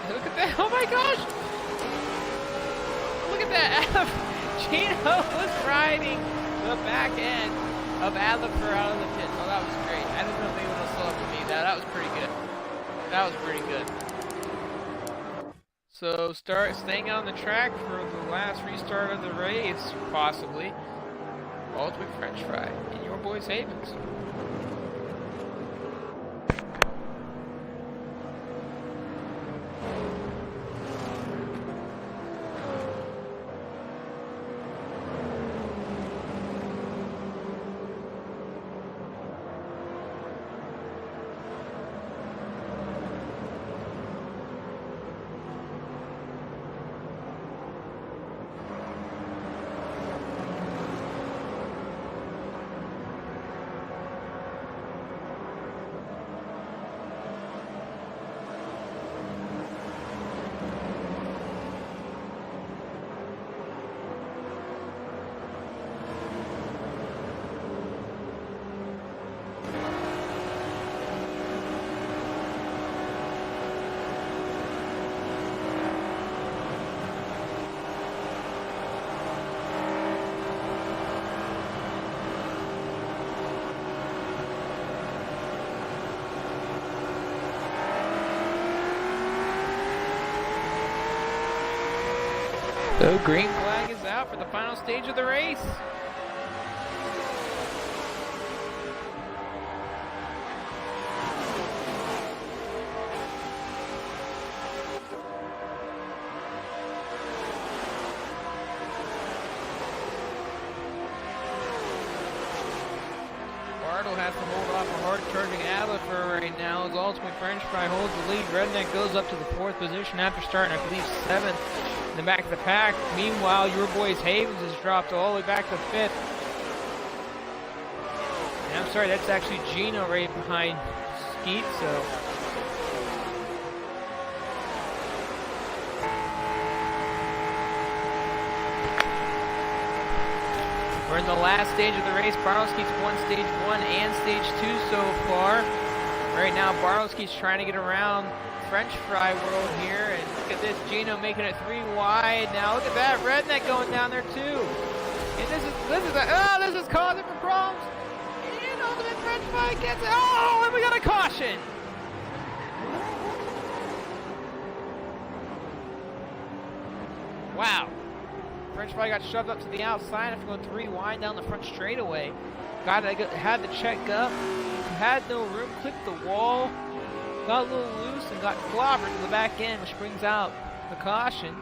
Look at that! Oh my gosh! Look at that! Gino was riding the back end of Adler out of the pit. Oh, that was great. I didn't know if anyone else saw it but me. That was pretty good. That was pretty good. So staying on the track for the last restart of the race, possibly. Ultimate French Fry in your boys Havens. So green flag is out for the final stage of the race. Bartle has to hold off a hard-charging Adler right now as Ultimate French Fry holds the lead. Redneck goes up to the 4th position after starting, I believe, 7th. In the back of the pack. Meanwhile, your boys Havens has dropped all the way back to 5th. And I'm sorry, that's actually Gino right behind Skeet, so. We're in the last stage of the race. Barlowski's won stage 1 and stage 2 so far. Right now, Barlowski's trying to get around French Fry world here, and look at this, Gino making it 3 wide. Now look at that, Redneck going down there too. And this is causing for problems. And Ultimate French Fry gets it. Oh, and we got a caution. Wow. French Fry got shoved up to the outside after going 3 wide down the front straightaway. Had to check up. Had no room, clipped the wall. Got a little loose and got clobbered to the back end, which brings out the caution.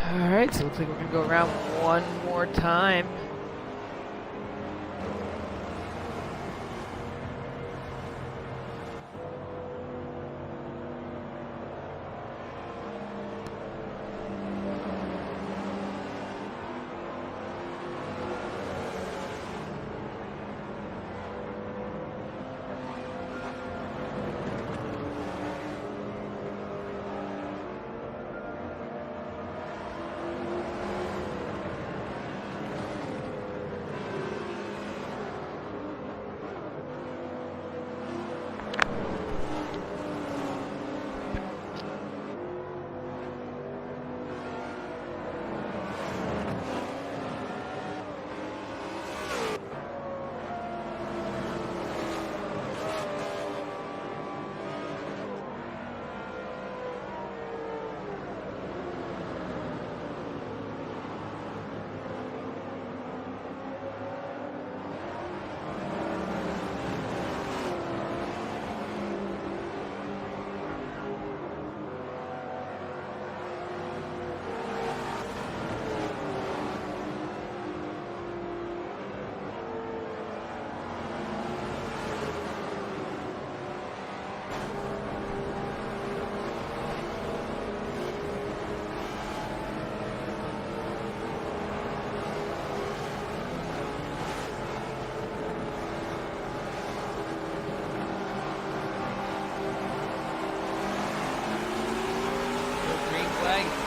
Alright, so it looks like we're going to go around one more time.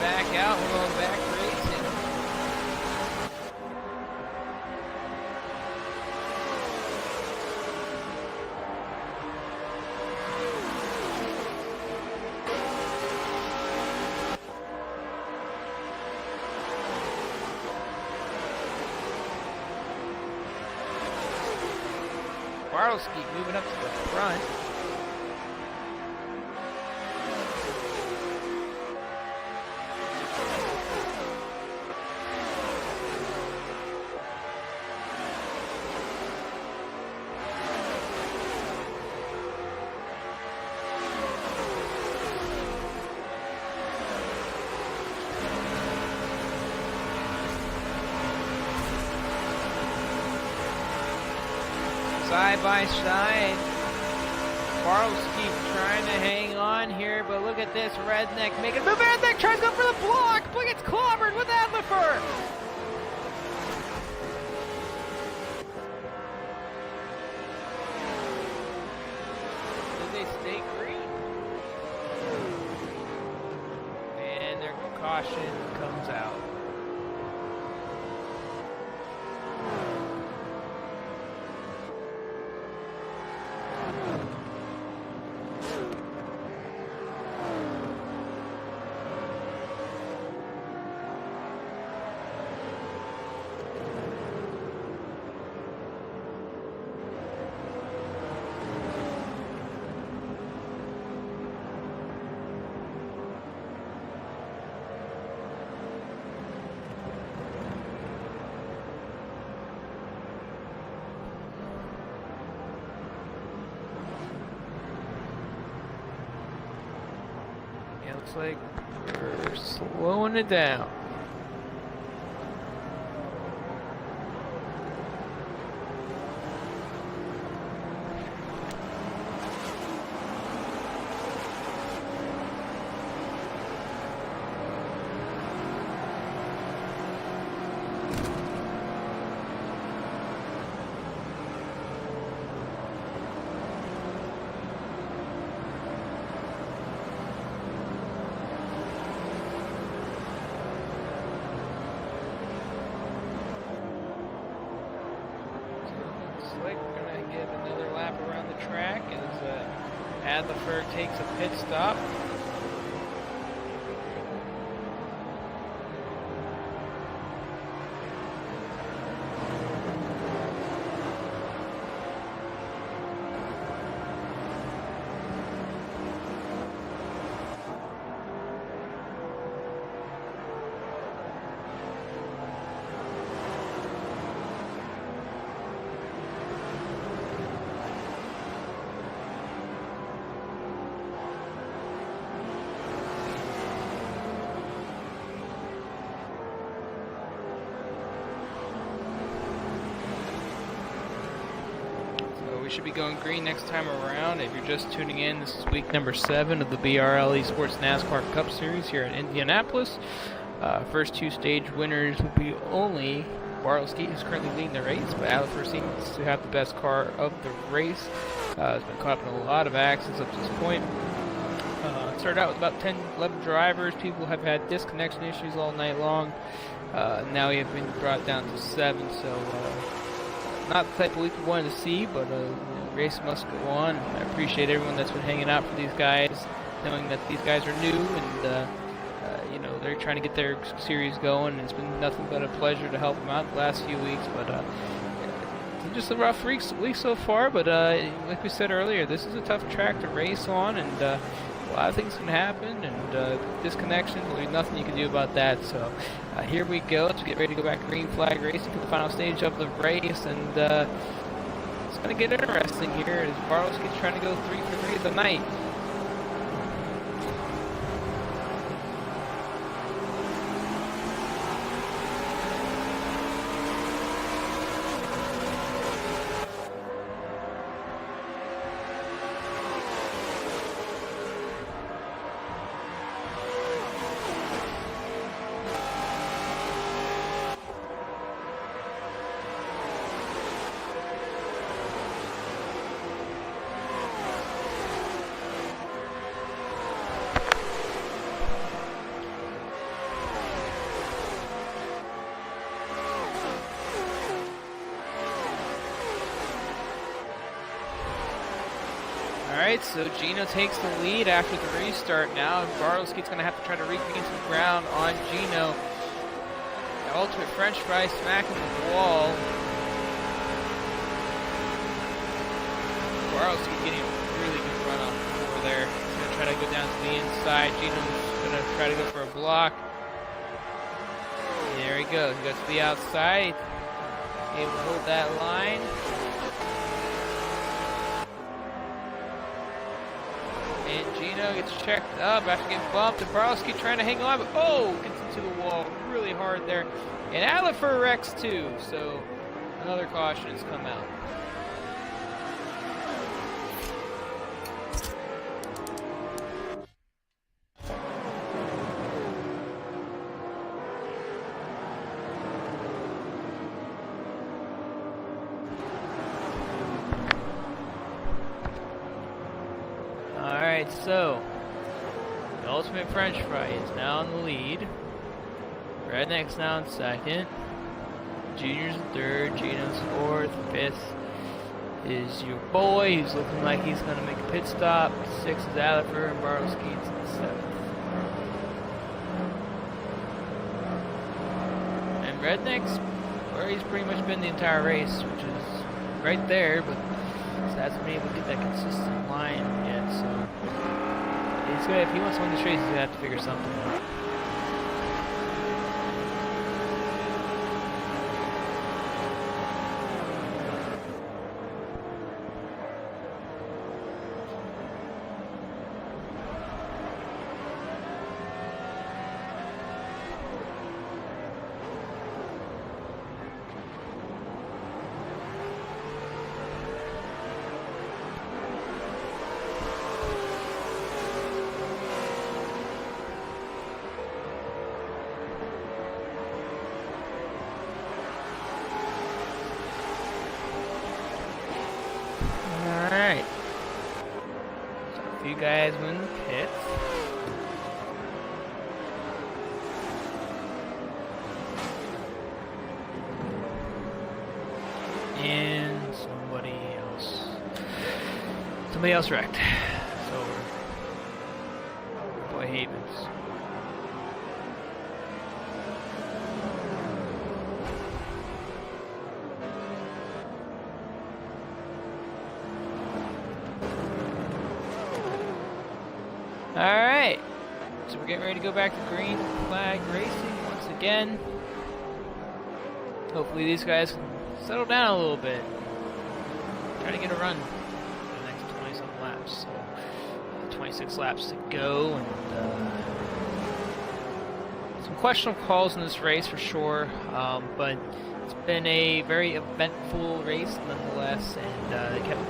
back out. We're going back racing. Barlowski moving up to the front. Side by side. Barlowski trying to hang on here, but look at this redneck making a move. Redneck tries to go for the block, but gets clobbered with Adlifer. Did they stay green? And their caution comes out. Looks like we're slowing it down. Track as Adlifer takes a pit stop. We should be going green next time around. If you're just tuning in, this is week number 7 of the BRL Esports NASCAR Cup Series here in Indianapolis. First 2 stage winners will be only Barlowski, who's currently leading the race, but Adlifer seems to have the best car of the race. Has been caught up in a lot of accidents up to this point. Started out with about 10, 11 drivers. People have had disconnection issues all night long. Now we have been brought down to 7, so not the type of week we wanted to see, but the race must go on. I appreciate everyone that's been hanging out for these guys, knowing that these guys are new and you know, they're trying to get their series going, and it's been nothing but a pleasure to help them out the last few weeks. But it's just a rough week so far, but like we said earlier, this is a tough track to race on, and a lot of things can happen, and disconnection, there'll be nothing you can do about that. So here we go. Let's get ready to go back green flag racing for the final stage of the race, and it's going to get interesting here as Barlowski's trying to go 3 for 3 of the night. Alright, so Gino takes the lead after the restart now, and Bartlowski's going to have to try to regain some ground on Gino. The ultimate French fry smacking the wall. Bartlowski getting a really good run on over there. He's going to try to go down to the inside. Gino's going to try to go for a block. There he goes. He goes to the outside. Able to hold that line. And Gino gets checked up after getting bumped. And Bartlowski trying to hang on, but gets into the wall really hard there. And Alifer wrecks too, so another caution has come out. Alright, so the ultimate French fry is now in the lead. Redneck's now in second. Junior's in third. Gino's fourth. Fifth is your boy, who's looking like he's going to make a pit stop. Sixth is Alifer, and Bartlowski's in seventh. And Redneck's where he's pretty much been the entire race, which is right there, but hasn't been able to get that consistent line yet, so he's gonna, if he wants to win this race, he's gonna have to figure something out. Alright. So a few guys win the pits. And somebody else wrecked. So boy Havens. Alright, so we're getting ready to go back to green flag racing once again. Hopefully these guys can settle down a little bit. Try to get a run for the next 20-some laps. So 26 laps to go, and some questionable calls in this race for sure, but it's been a very eventful race nonetheless, and they kept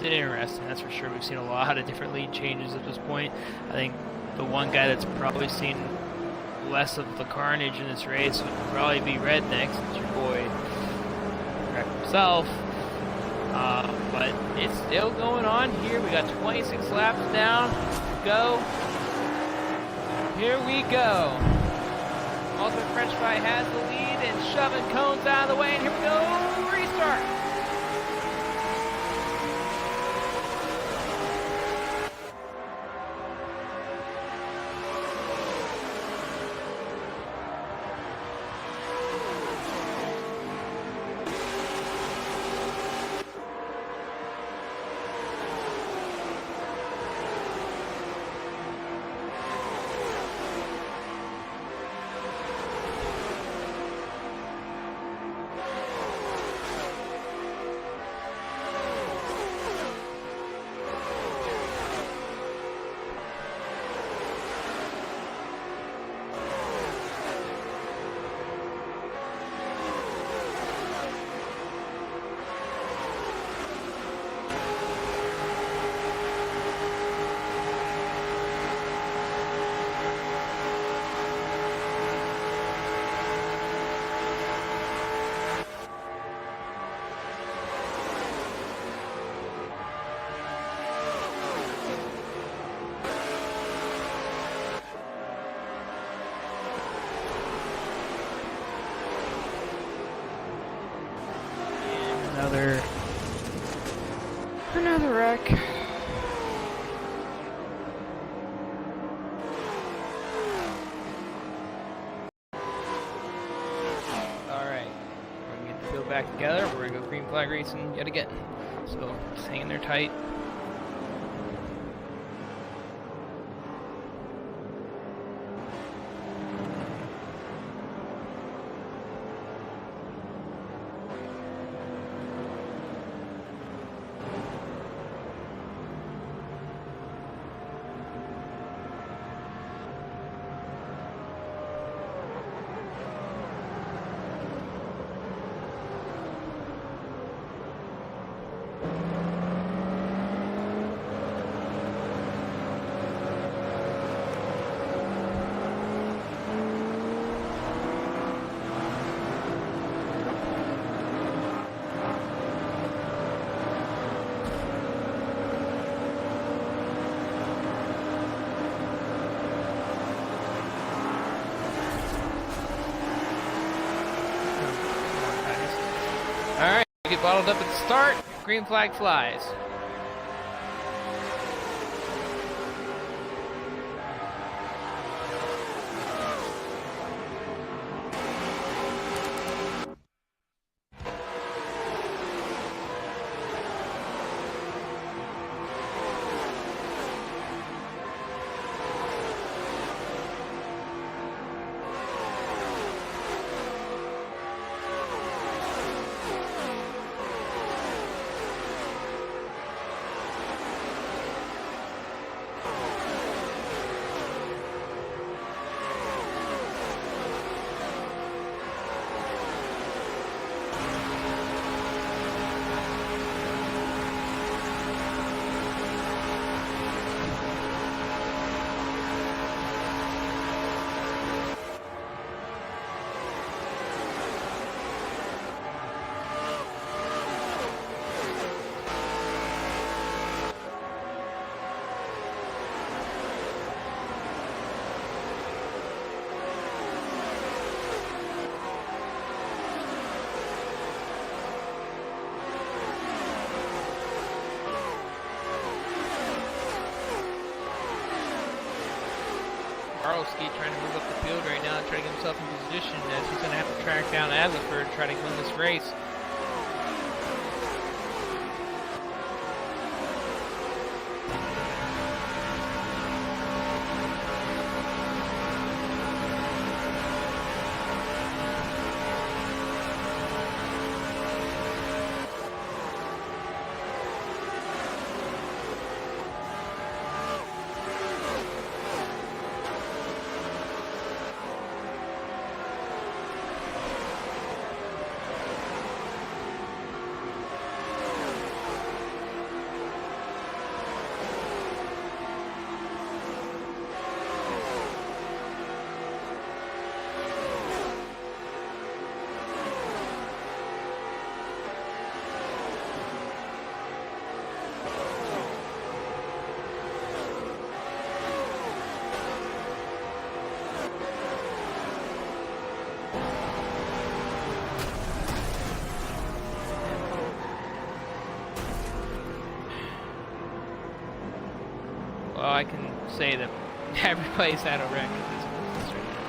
it interesting, that's for sure. We've seen a lot of different lead changes at this point. I think the one guy that's probably seen less of the carnage in this race would probably be Redneck, since your boy wrecked himself. But it's still going on here. We got 26 laps down to go. Here we go. Ultimate French Fry has the lead and shoving cones out of the way, and here we go. Restart. Another wreck. field back together. We're going to go green flag racing yet again. So just hanging there tight. Alright, get bottled up at the start. Green flag flies. Barlowski trying to move up the field right now and try to get himself in position as he's going to have to track down Azaford to try to win this race. Well, I can say that everybody's had a wreck at this point right now.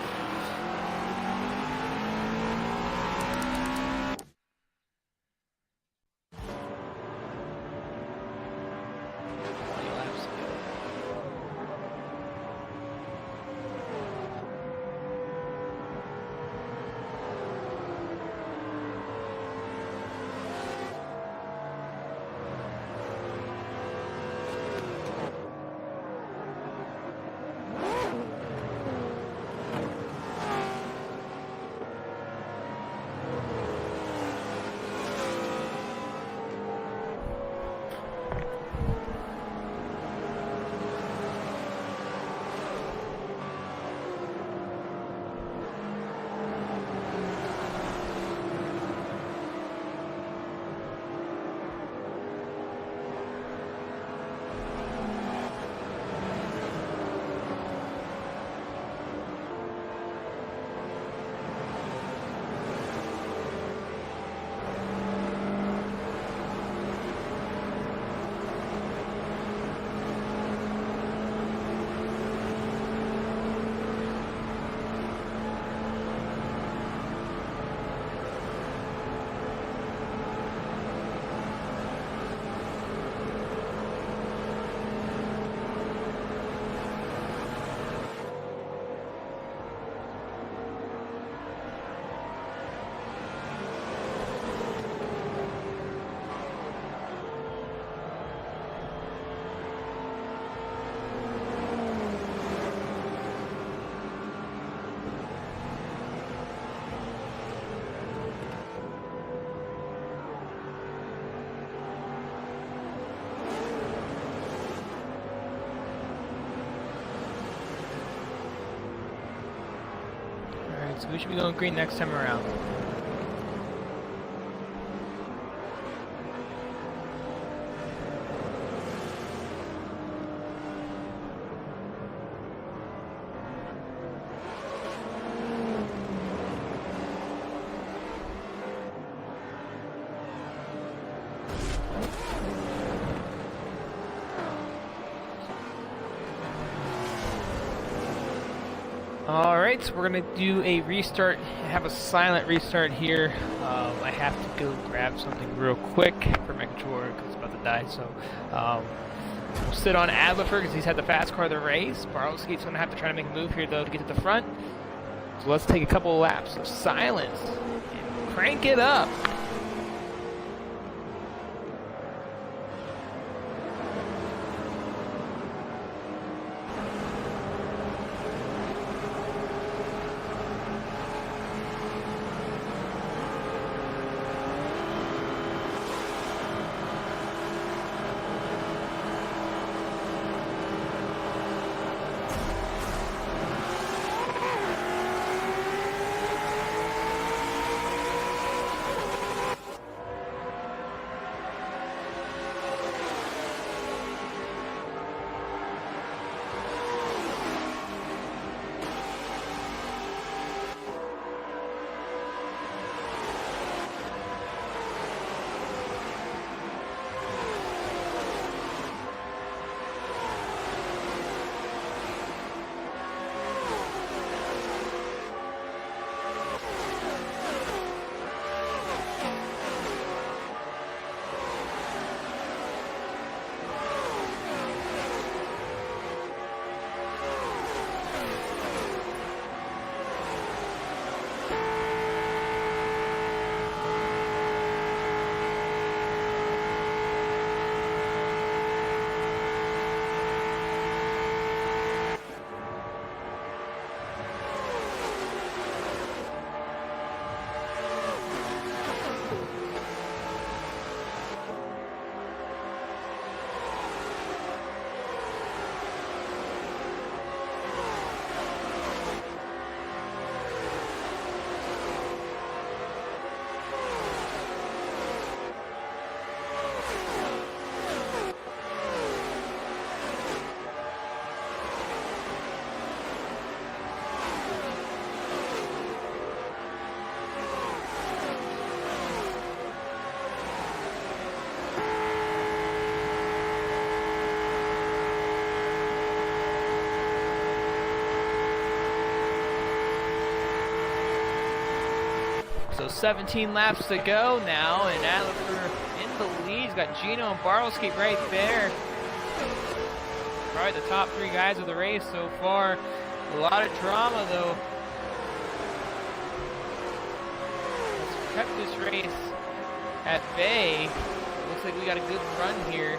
So we should be going green next time around. Alright, so we're going to do a restart, have a silent restart here. I have to go grab something real quick for my controller because it's about to die, so we'll sit on Adler because he's had the fast car of the race. Barlowski's going to have to try to make a move here though to get to the front. So let's take a couple of laps of silence and crank it up. So 17 laps to go now, and Adler in the lead. He's got Gino and Barlowski right there. Probably the top three guys of the race so far. A lot of drama though. Let's kept this race at bay. Looks like we got a good run here.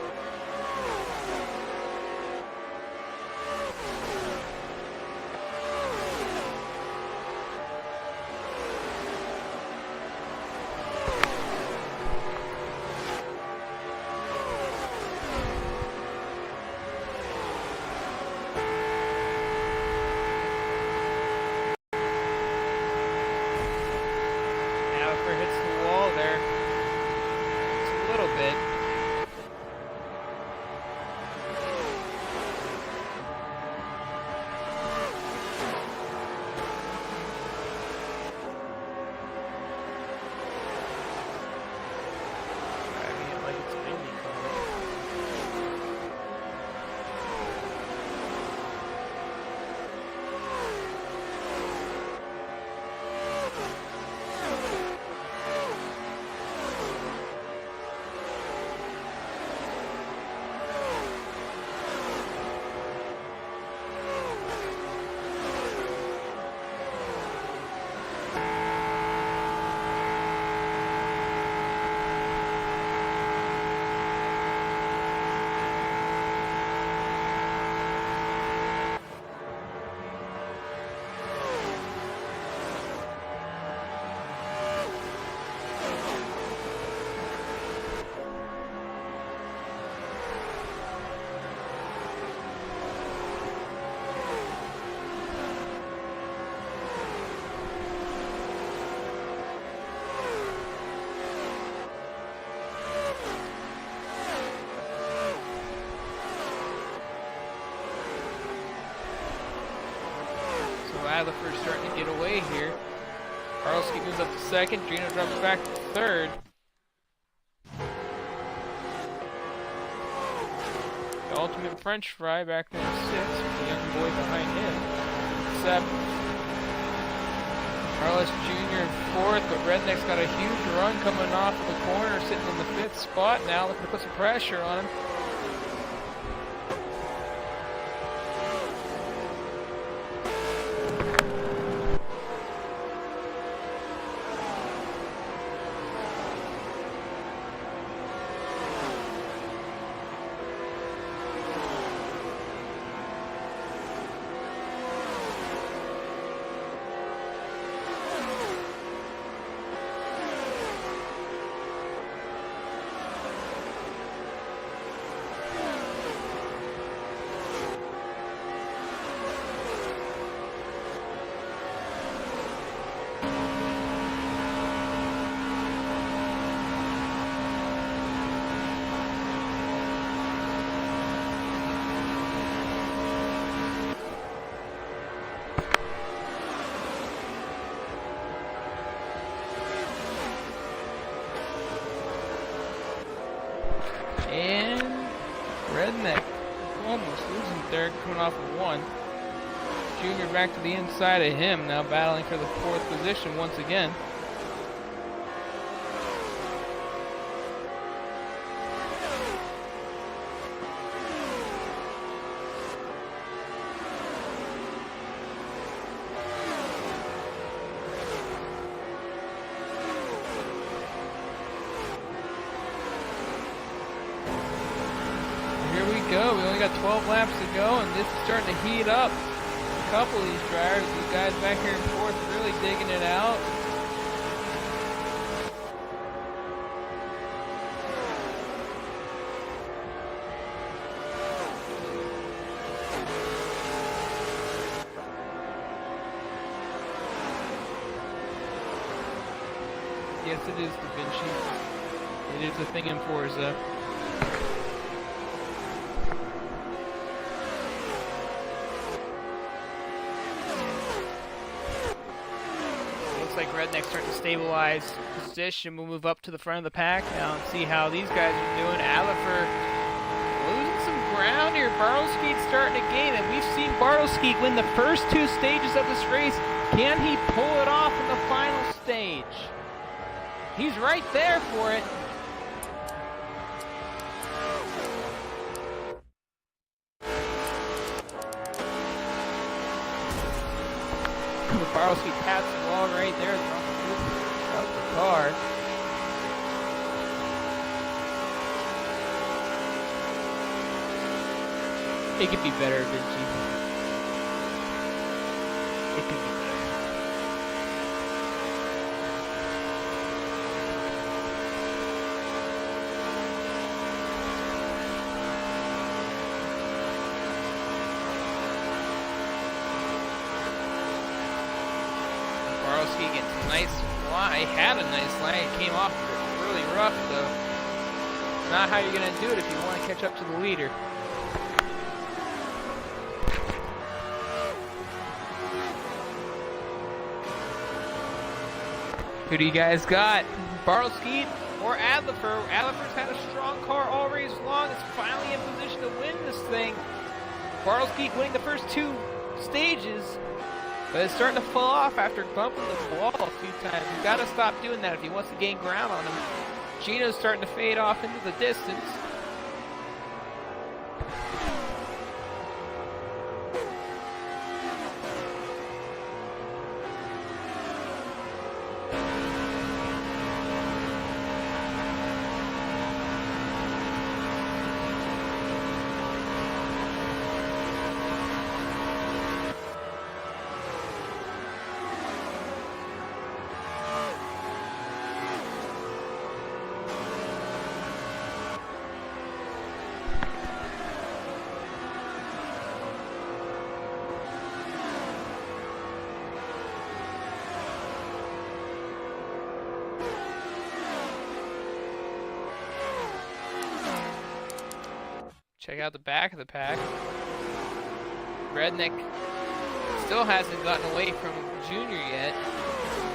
Adlerford's starting to get away here. Barlowski moves up to second. Gino drops back to third. The ultimate French fry back there in sixth. The young boy behind him. Seventh. Carlos Jr. in fourth, but Redneck's got a huge run coming off of the corner, sitting in the fifth spot now, looking to put some pressure on him. And Redneck almost losing third, coming off of one. Junior back to the inside of him, now battling for the fourth position once again. We only got 12 laps to go, and this is starting to heat up. A couple of these drivers, these guys back here in fourth, really digging it out. Yes, it is Da Vinci. It is a thing in Forza. Like Redneck starting to stabilize position. We'll move up to the front of the pack now and see how these guys are doing. Adlerford losing some ground here. Bartlowski starting to gain it. We've seen Bartlowski win the first two stages of this race. Can he pull it off in the final stage? He's right there for it. Bartlowski pats the wall right there. Out the car. It could be better, Vinci. It could be better. Bartlowski gets a nice line. He had a nice line. It came off really rough, though. Not how you're going to do it if you want to catch up to the leader. Who do you guys got? Bartlowski or Adlerford? Adlerford's had a strong car all race long. It's finally in position to win this thing. Bartlowski winning the first two stages. But it's starting to fall off after bumping the wall a few times. He's got to stop doing that if he wants to gain ground on him. Gino's starting to fade off into the distance. Check out the back of the pack. Redneck still hasn't gotten away from Junior yet.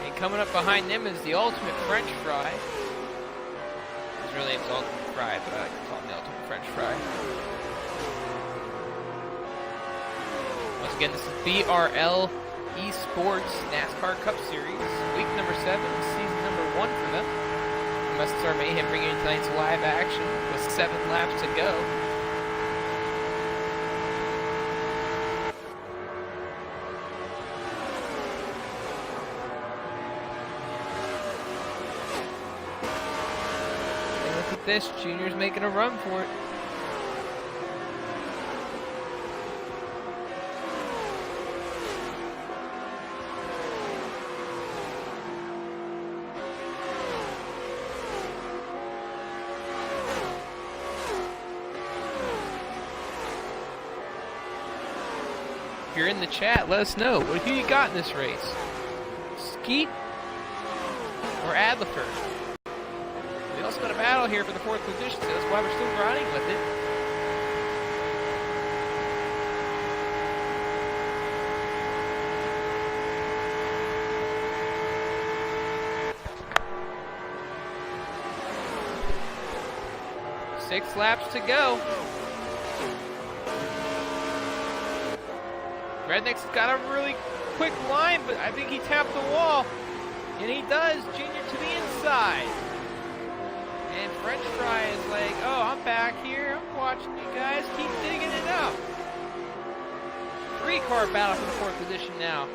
And coming up behind them is the ultimate French fry. His real name's Ultimate Fry, but I like to call him the ultimate French fry. Once again, this is BRL Esports NASCAR Cup Series, week number 7, season number 1 for them. MSR Mayhem bringing you tonight's live action with 7 laps to go. And look at this, Junior's making a run for it. If you're in the chat, let us know. Who you got in this race? Skeet or Adlerford? We also got a battle here for the 4th position, so that's why we're still riding with it. Six laps to go. Redneck's got a really quick line, but I think he tapped the wall. And he does, Junior to the inside. And French Fry is like, oh, I'm back here. I'm watching you guys keep digging it out. 3-car battle for the 4th position now.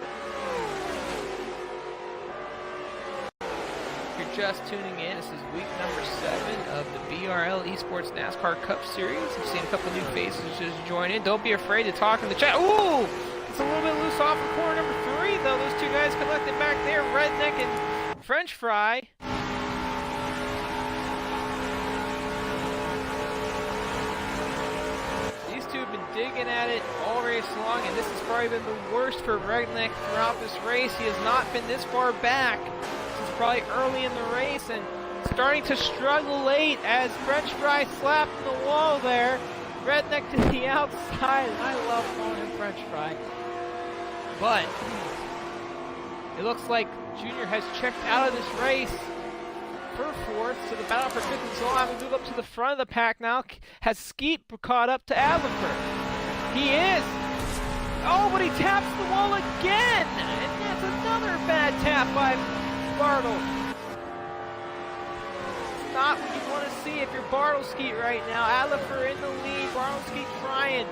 If you're just tuning in, this is week number 7 of the BRL Esports NASCAR Cup Series. I've seen a couple new faces just join in. Don't be afraid to talk in the chat. Ooh! It's a little bit loose off of corner number 3, though. Those two guys collected back there, Redneck and French Fry. These two have been digging at it all race long, and this has probably been the worst for Redneck throughout this race. He has not been this far back since probably early in the race, and starting to struggle late as French Fry slapped the wall there. Redneck to the outside, and I love calling him French Fry. But it looks like Junior has checked out of this race for 4th, so the battle for 5th and so on. We move up to the front of the pack now. Has Skeet caught up to Adlerford? He is. Oh, but he taps the wall again, and that's another bad tap by Bartle. It's not what you want to see if you're Bartle Skeet right now. Adlerford in the lead. Bartle Skeet trying.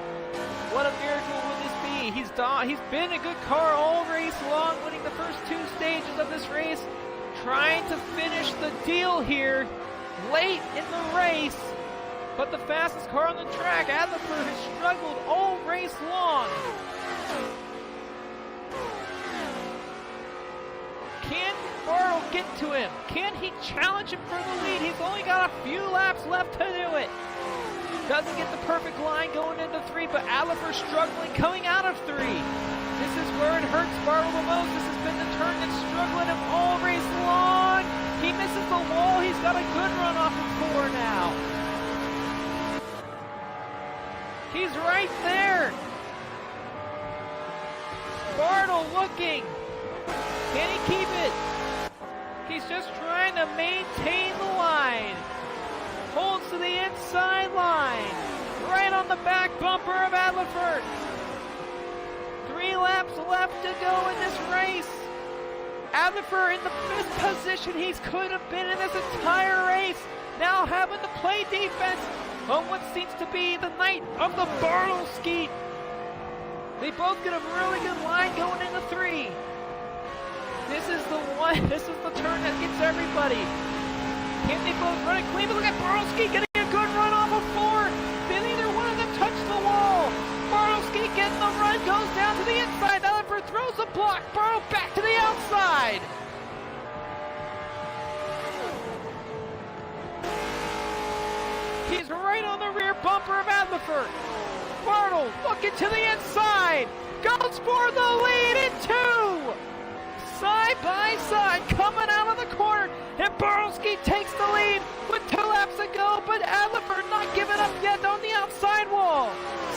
What a miracle would this be? He's been a good car all race long, winning the first 2 stages of this race, trying to finish the deal here late in the race. But the fastest car on the track, Adlerford, has struggled all race long. Can Bartle get to him? Can he challenge him for the lead? He's only got a few laps left to do it. Doesn't get the perfect line going into 3, but Adlerford struggling coming out of 3. This is where it hurts Bartle the most. This has been the turn that's struggling him all race long. He misses the wall. He's got a good run off of 4 now. He's right there. Bartle looking. Can he keep it? He's just trying to maintain the line. Holds to the inside line. Right on the back bumper of Adlerford. 3 laps left to go in this race. Adlerford in the 5th position he could have been in this entire race. Now having to play defense on what seems to be the night of the Bartle Skeet. They both get a really good line going into 3. This is the turn that gets everybody. Can they both run it clean? But look at Bartle Skeet getting a good run off of 4. Then neither one of them touch the wall. Bartle Skeet getting the run, goes down to the inside. Adlerford throws the block. Bartle back to the outside. He's right on the rear bumper of Adlerford. Bartle looking to the inside. Goes for the lead in 2. Side by side, coming out of the corner, and Bartle Skeet takes the lead with 2 laps to go, but Adlerford not giving up yet on the outside wall.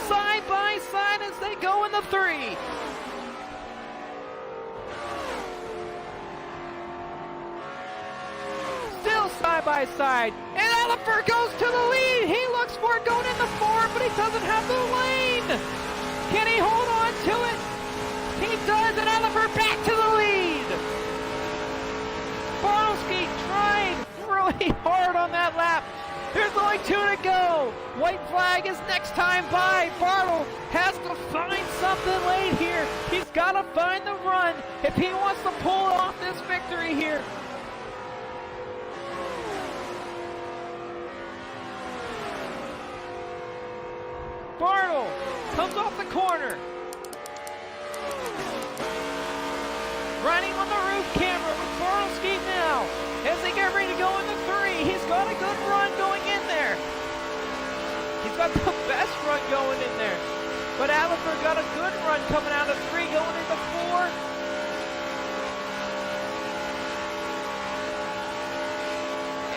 Side by side as they go in the 3. side-by-side. And Oliver goes to the lead. He looks for it going into 4, but he doesn't have the lane. Can he hold on to it? He does, and Oliver back to the lead. Borowski tried really hard on that lap. There's only 2 to go. White flag is next time by. Bartle has to find something late here. He's got to find the run if he wants to pull off this victory here. Bartle comes off the corner. Running on the roof camera with Borowski now. As they get ready to go into 3, he's got a good run going in there. He's got the best run going in there. But Alifer got a good run coming out of 3, going into 4.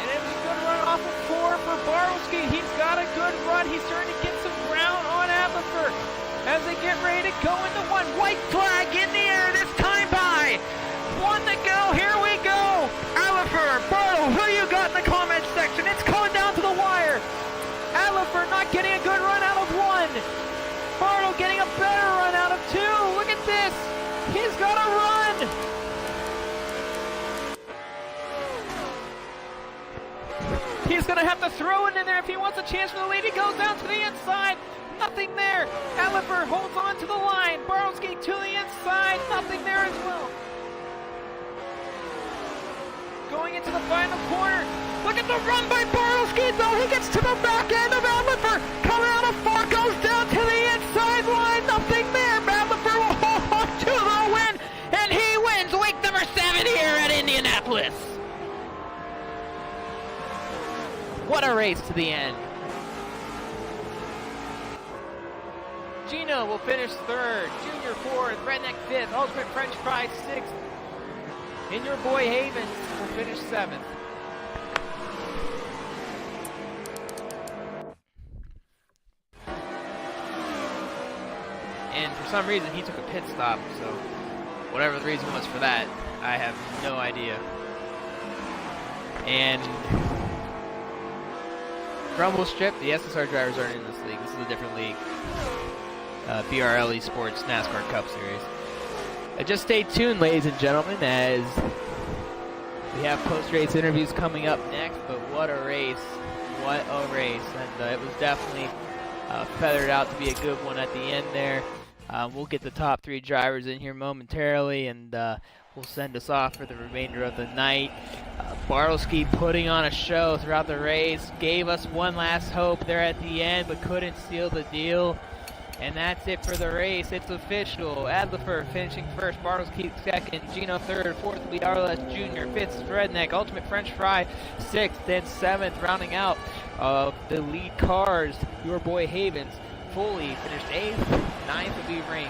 And it was a good run off of 4 for Borowski. He's got a good run. He's starting to get some ground on Alifer. As they get ready to go into 1. White flag in the air this time by. 1 to go. Here we go. Alifer, Bartle, who you got in the comments section? It's coming down to the wire. Alifer not getting a good run out of 1. Bartle getting a better run out of 2. Look at this. He's got a run. He's going to have to throw it in there if he wants a chance for the lead. He goes down to the inside. Nothing there. Alifer holds on to the line. Borowski to the inside. Nothing there as well. Going into the final corner. Look at the run by Borowski, though. He gets to the back end of Alifer. Coming out of 4, goes down to the inside line. Nothing there. Alifer will hold on to the win, and he wins week number 7 here at Indianapolis. What a race to the end. Gino will finish 3rd, Junior 4th, Redneck 5th, Ultimate French Fry 6th, and your boy Havens will finish 7th. And for some reason he took a pit stop, so whatever the reason was for that, I have no idea. And Rumble Strip, the SSR drivers aren't in this league. This is a different league. BRL Sports NASCAR Cup Series. Just stay tuned, ladies and gentlemen, as we have post-race interviews coming up next. But what a race. What a race. And it was definitely feathered out to be a good one at the end there. We'll get the top 3 drivers in here momentarily, and will send us off for the remainder of the night. Bartlowski putting on a show throughout the race, gave us one last hope there at the end, but couldn't seal the deal. And that's it for the race. It's official. Adlifer finishing 1st, Bartlowski 2nd, Gino 3rd, 4th will be RLS Jr., 5th Redneck, Ultimate French Fry 6th, then 7th, rounding out the lead cars. Your boy Havens fully finished 8th, 9th will be Ring.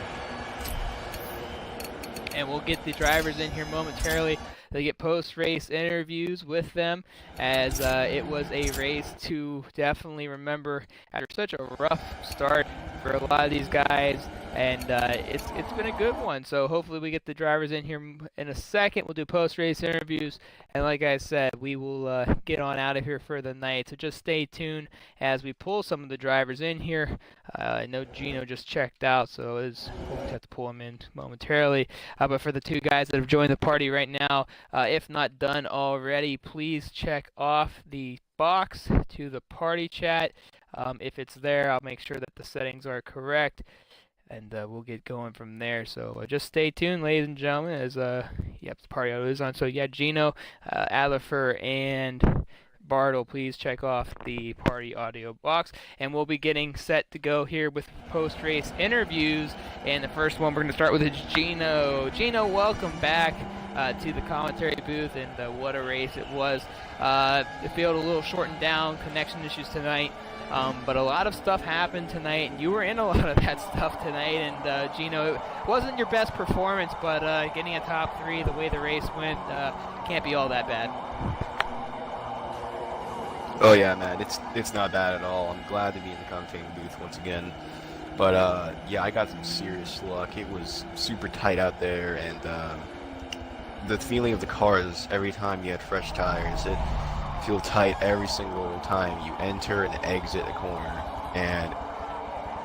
And we'll get the drivers in here momentarily. They get post-race interviews with them, as it was a race to definitely remember after such a rough start for a lot of these guys, and it's been a good one. So hopefully we get the drivers in here in a second. We'll do post-race interviews, and like I said, we will get on out of here for the night. So just stay tuned as we pull some of the drivers in here. I know Gino just checked out, so we'll have to pull him in momentarily. But for the 2 guys that have joined the party right now, if not done already, please check off the box to the party chat. If it's there, I'll make sure that the settings are correct, and we'll get going from there. So just stay tuned, ladies and gentlemen, as yep, the party audio is on. So yeah, Gino, Alifer, and Bartle, please check off the party audio box, and we'll be getting set to go here with post-race interviews. And the first one we're going to start with is Gino. Gino, welcome back to the commentary booth, and what a race it was. The field a little shortened down, connection issues tonight, but a lot of stuff happened tonight, and you were in a lot of that stuff tonight. And Gino, it wasn't your best performance, but getting a top 3 the way the race went can't be all that bad. Oh yeah, man, it's not bad at all. I'm glad to be in the commentating booth once again. But yeah, I got some serious luck. It was super tight out there, and the feeling of the cars every time you had fresh tires, feel tight every single time you enter and exit a corner. And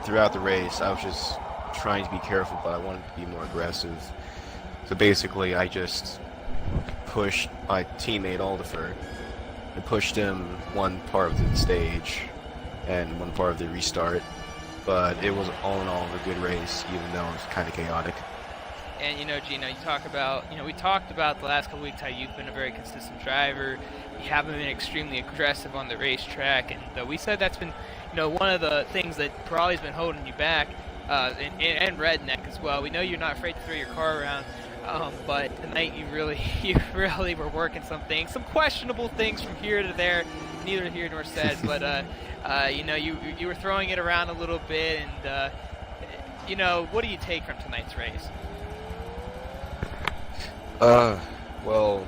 throughout the race, I was just trying to be careful, but I wanted to be more aggressive. So basically, I just pushed my teammate Aldifer. I pushed him one part of the stage and one part of the restart. But it was all in all a good race, even though it was kind of chaotic. And Gino, we talked about the last couple weeks how you've been a very consistent driver. You haven't been extremely aggressive on the racetrack, and we said that's been, one of the things that probably has been holding you back, and Redneck as well. We know you're not afraid to throw your car around, but tonight you really were working some things, some questionable things from here to there, neither here nor said, but you were throwing it around a little bit, and what do you take from tonight's race? Well,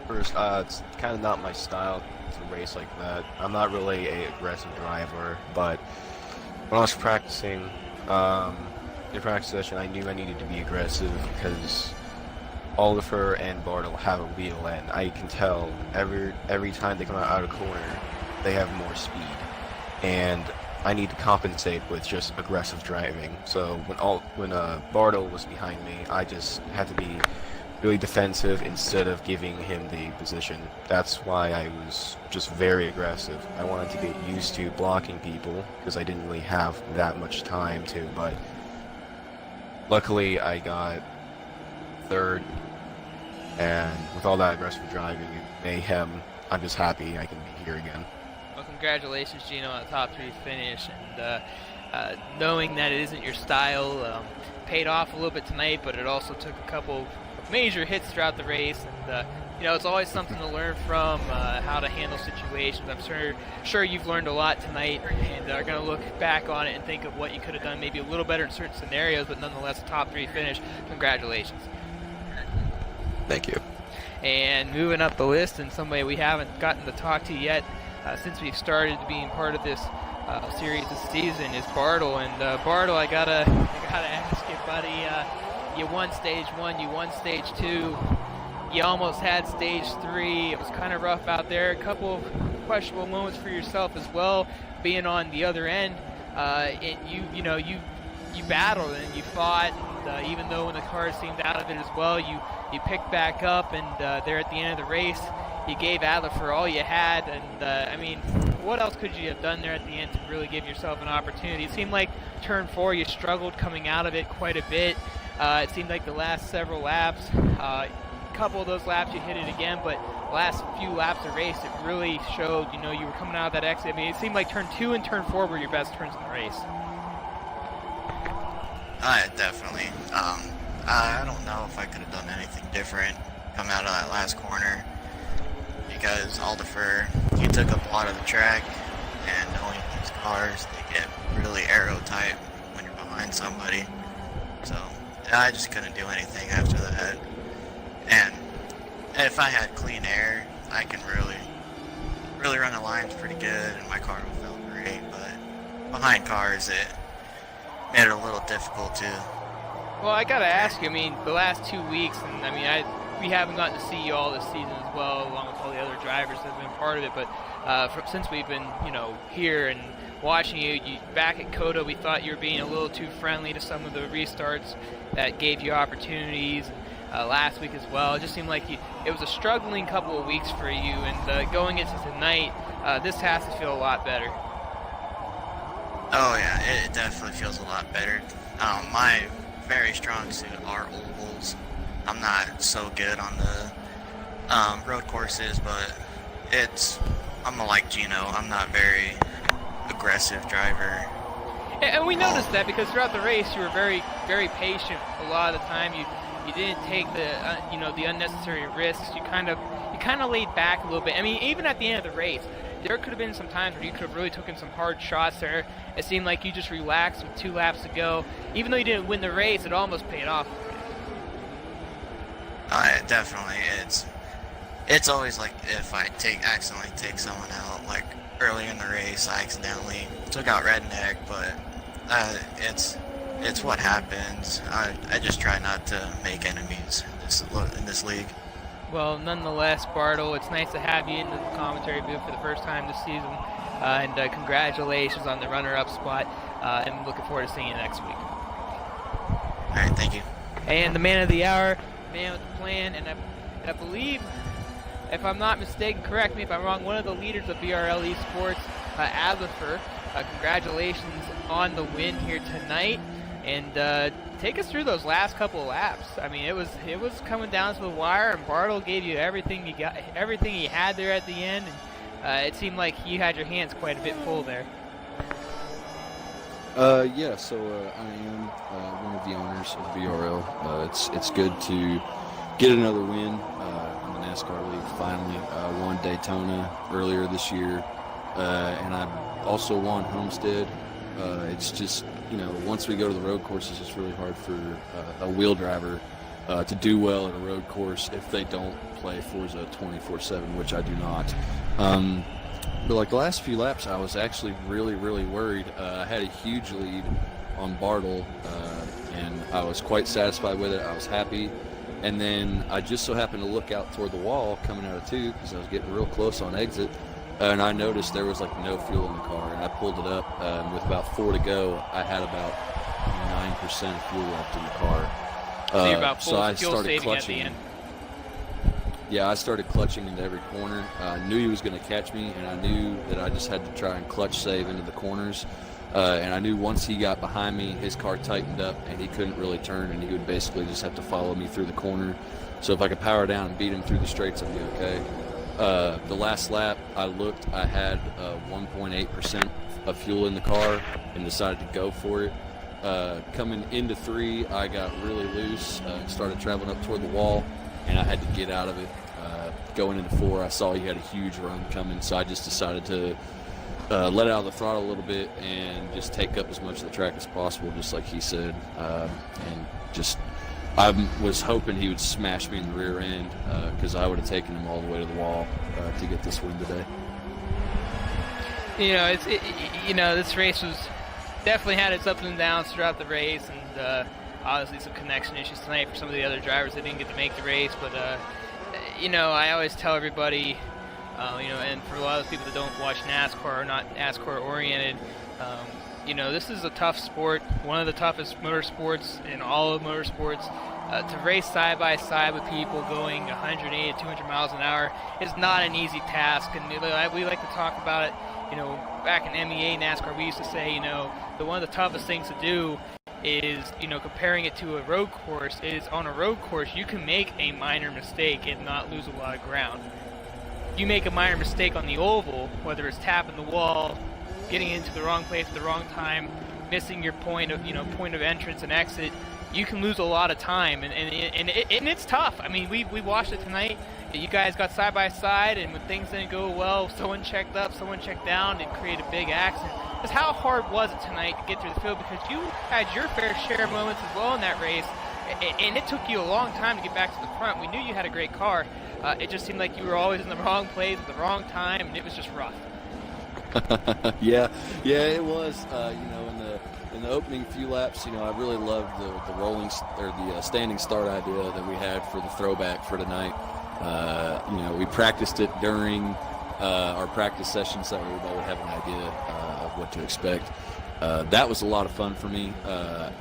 first, it's kind of not my style to race like that. I'm not really a aggressive driver, but when I was practicing, in practice session, I knew I needed to be aggressive because Oliver and Bartle have a wheel, and I can tell every time they come out of a corner, they have more speed, and I need to compensate with just aggressive driving. So when Bartle was behind me, I just had to be really defensive instead of giving him the position. That's why I was just very aggressive. I wanted to get used to blocking people because I didn't really have that much time to, but luckily I got third, and with all that aggressive driving and mayhem, I'm just happy I can be here again. Well, congratulations, Gino, on the top 3 finish, and knowing that it isn't your style paid off a little bit tonight, but it also took a couple major hits throughout the race, and it's always something to learn from, how to handle situations. I'm sure you've learned a lot tonight, and are going to look back on it and think of what you could have done maybe a little better in certain scenarios, but nonetheless a top 3 finish. Congratulations. Thank you. And moving up the list in some way we haven't gotten to talk to yet since we've started being part of this series this season is Bartle. And Bartle, I gotta ask you, buddy, you won stage 1, you won stage 2, you almost had stage 3. It was kind of rough out there. A couple of questionable moments for yourself as well, being on the other end. And you battled and you fought, and even though when the car seemed out of it as well, you picked back up, and there at the end of the race, you gave Adler for all you had. And what else could you have done there at the end to really give yourself an opportunity? It seemed like turn 4 you struggled coming out of it quite a bit. It seemed like the last several laps, a couple of those laps you hit it again, but the last few laps of the race, it really showed, you were coming out of that exit. It seemed like turn 2 and turn 4 were your best turns in the race. Definitely. I don't know if I could have done anything different coming out of that last corner, because Aldifer, he took up a lot of the track, and knowing these cars, they get really aero tight when you're behind somebody. So I just couldn't do anything after that. And if I had clean air, I can really run the lines pretty good, and my car will feel great. But behind cars, it made it a little difficult too. Well, I gotta ask you, the last 2 weeks, and we haven't gotten to see you all this season as well, along with all the other drivers that have been part of it, but since we've been, here and watching you back at COTA, we thought you were being a little too friendly to some of the restarts that gave you opportunities. Last week as well, it just seemed like it was a struggling couple of weeks for you, and going into tonight, this has to feel a lot better. Oh yeah, it definitely feels a lot better. My very strong suit are ovals. I'm not so good on the road courses, but I'm like Gino. I'm not very aggressive driver. And we noticed that because throughout the race you were very, very patient. A lot of the time you didn't take the unnecessary risks. You kind of laid back a little bit. Even at the end of the race, there could have been some times where you could have really taken some hard shots there. It seemed like you just relaxed with 2 laps to go. Even though you didn't win the race, it almost paid off. Definitely. It's always like if I accidentally take someone out, like early in the race, I accidentally took out Redneck, but it's what happens. I just try not to make enemies in this league. Well, nonetheless, Bartle, it's nice to have you in the commentary booth for the first time this season. And congratulations on the runner-up spot. And looking forward to seeing you next week. All right, thank you. And the man of the hour, man with the plan, and I believe, if I'm not mistaken, correct me if I'm wrong, one of the leaders of BRL Esports, Adlifer. Congratulations on the win here tonight. And take us through those last couple of laps. I mean, it was coming down to the wire, and Bartle gave you everything he had there at the end. And it seemed like you had your hands quite a bit full there. Yeah, so I am one of the owners of BRL. It's good to get another win in the NASCAR League. Finally, won Daytona earlier this year, and I also won Homestead. It's just, once we go to the road courses, it's really hard for a wheel driver to do well at a road course if they don't play Forza 24/7, which I do not. But like the last few laps, I was actually really, really worried. I had a huge lead on Bartle, and I was quite satisfied with it. I was happy. And then I just so happened to look out toward the wall coming out of 2 because I was getting real close on exit. And I noticed there was like no fuel in the car, and I pulled it up. With about 4 to go, I had about 9% of fuel left in the car. So you're about full so I fuel started saving clutching. at the end. Yeah, I started clutching into every corner. I knew he was going to catch me, and I knew that I just had to try and clutch save into the corners. And I knew once he got behind me, his car tightened up, and he couldn't really turn, and he would basically just have to follow me through the corner. So if I could power down and beat him through the straights, I'd be okay. The last lap, I looked, I had 1.8% of fuel in the car and decided to go for it. Coming into 3, I got really loose and started traveling up toward the wall, and I had to get out of it. Going into 4, I saw he had a huge run coming, so I just decided to let out of the throttle a little bit and just take up as much of the track as possible, just like he said. And just, I was hoping he would smash me in the rear end because I would have taken him all the way to the wall to get this win today. This race was definitely had its ups and downs throughout the race, and obviously some connection issues tonight for some of the other drivers that didn't get to make the race. But I always tell everybody, and for a lot of people that don't watch NASCAR or not NASCAR oriented, this is a tough sport, one of the toughest motorsports in all of motorsports. To race side by side with people going 180 to 200 miles an hour is not an easy task. And we like to talk about it. Back in MEA NASCAR, we used to say, one of the toughest things to do is, comparing it to a road course, is on a road course, you can make a minor mistake and not lose a lot of ground. You make a minor mistake on the oval, whether it's tapping the wall, getting into the wrong place at the wrong time, missing your point of entrance and exit, you can lose a lot of time, and it's tough. I mean, we watched it tonight. You guys got side by side, and when things didn't go well, someone checked up, someone checked down, and created a big accident. Just how hard was it tonight to get through the field? Because you had your fair share of moments as well in that race, and it took you a long time to get back to the front. We knew you had a great car. It just seemed like you were always in the wrong place at the wrong time, and it was just rough. Yeah, it was. In the opening few laps, I really loved the rolling or the standing start idea that we had for the throwback for tonight. We practiced it during our practice sessions so everybody would have an idea of what to expect. That was a lot of fun for me.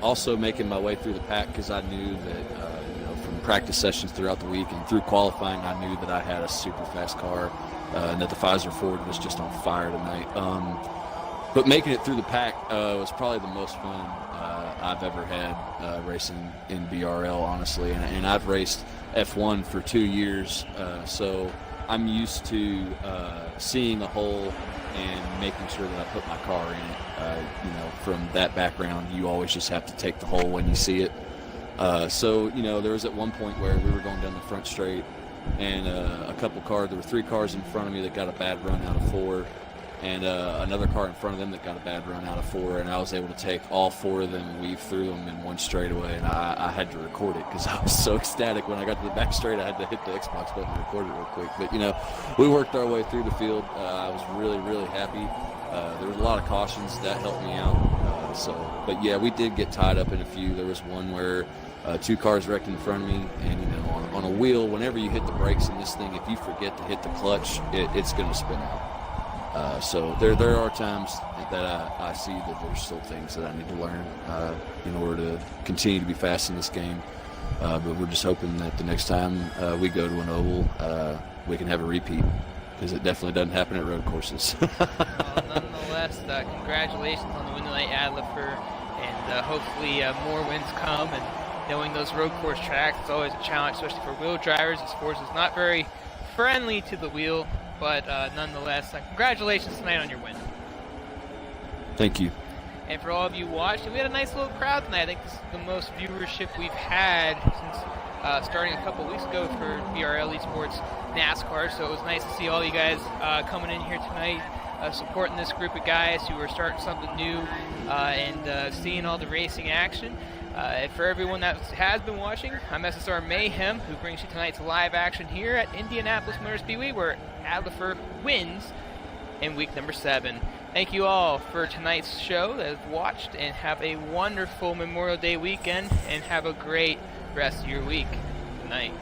Also making my way through the pack because I knew that from practice sessions throughout the week and through qualifying, I knew that I had a super fast car and that the Pfizer Ford was just on fire tonight. But making it through the pack was probably the most fun I've ever had racing in BRL, honestly. And I've raced F1 for 2 years, so I'm used to seeing a hole and making sure that I put my car in it. From that background, you always just have to take the hole when you see it. So there was at one point where we were going down the front straight, and there were 3 cars in front of me that got a bad run out of 4. And another car in front of them that got a bad run out of 4, and I was able to take all 4 of them and weave through them in one straightaway, and I had to record it because I was so ecstatic. When I got to the back straight, I had to hit the Xbox button and record it real quick. But, we worked our way through the field. I was really, really happy. There was a lot of cautions. That helped me out. But, yeah, we did get tied up in a few. There was one where 2 cars wrecked in front of me, and on a wheel, whenever you hit the brakes in this thing, if you forget to hit the clutch, it's going to spin out. So there are times that I see that there's still things that I need to learn in order to continue to be fast in this game. But we're just hoping that the next time we go to an oval, we can have a repeat, because it definitely doesn't happen at road courses. Well, nonetheless, congratulations on the win tonight, Adlifer, and hopefully more wins come. And knowing those road course tracks is always a challenge, especially for wheel drivers. This course is not very friendly to the wheel, but nonetheless, congratulations tonight on your win. Thank you. And for all of you watching, we had a nice little crowd tonight. I think this is the most viewership we've had since starting a couple weeks ago for BRL Esports NASCAR. So it was nice to see all you guys coming in here tonight, supporting this group of guys who are starting something new and seeing all the racing action. For everyone that has been watching, I'm SSR Mayhem, who brings you tonight's live action here at Indianapolis Motor Speedway, where Adlifer wins in week number 7. Thank you all for tonight's show that have watched, and have a wonderful Memorial Day weekend, and have a great rest of your week. Good night.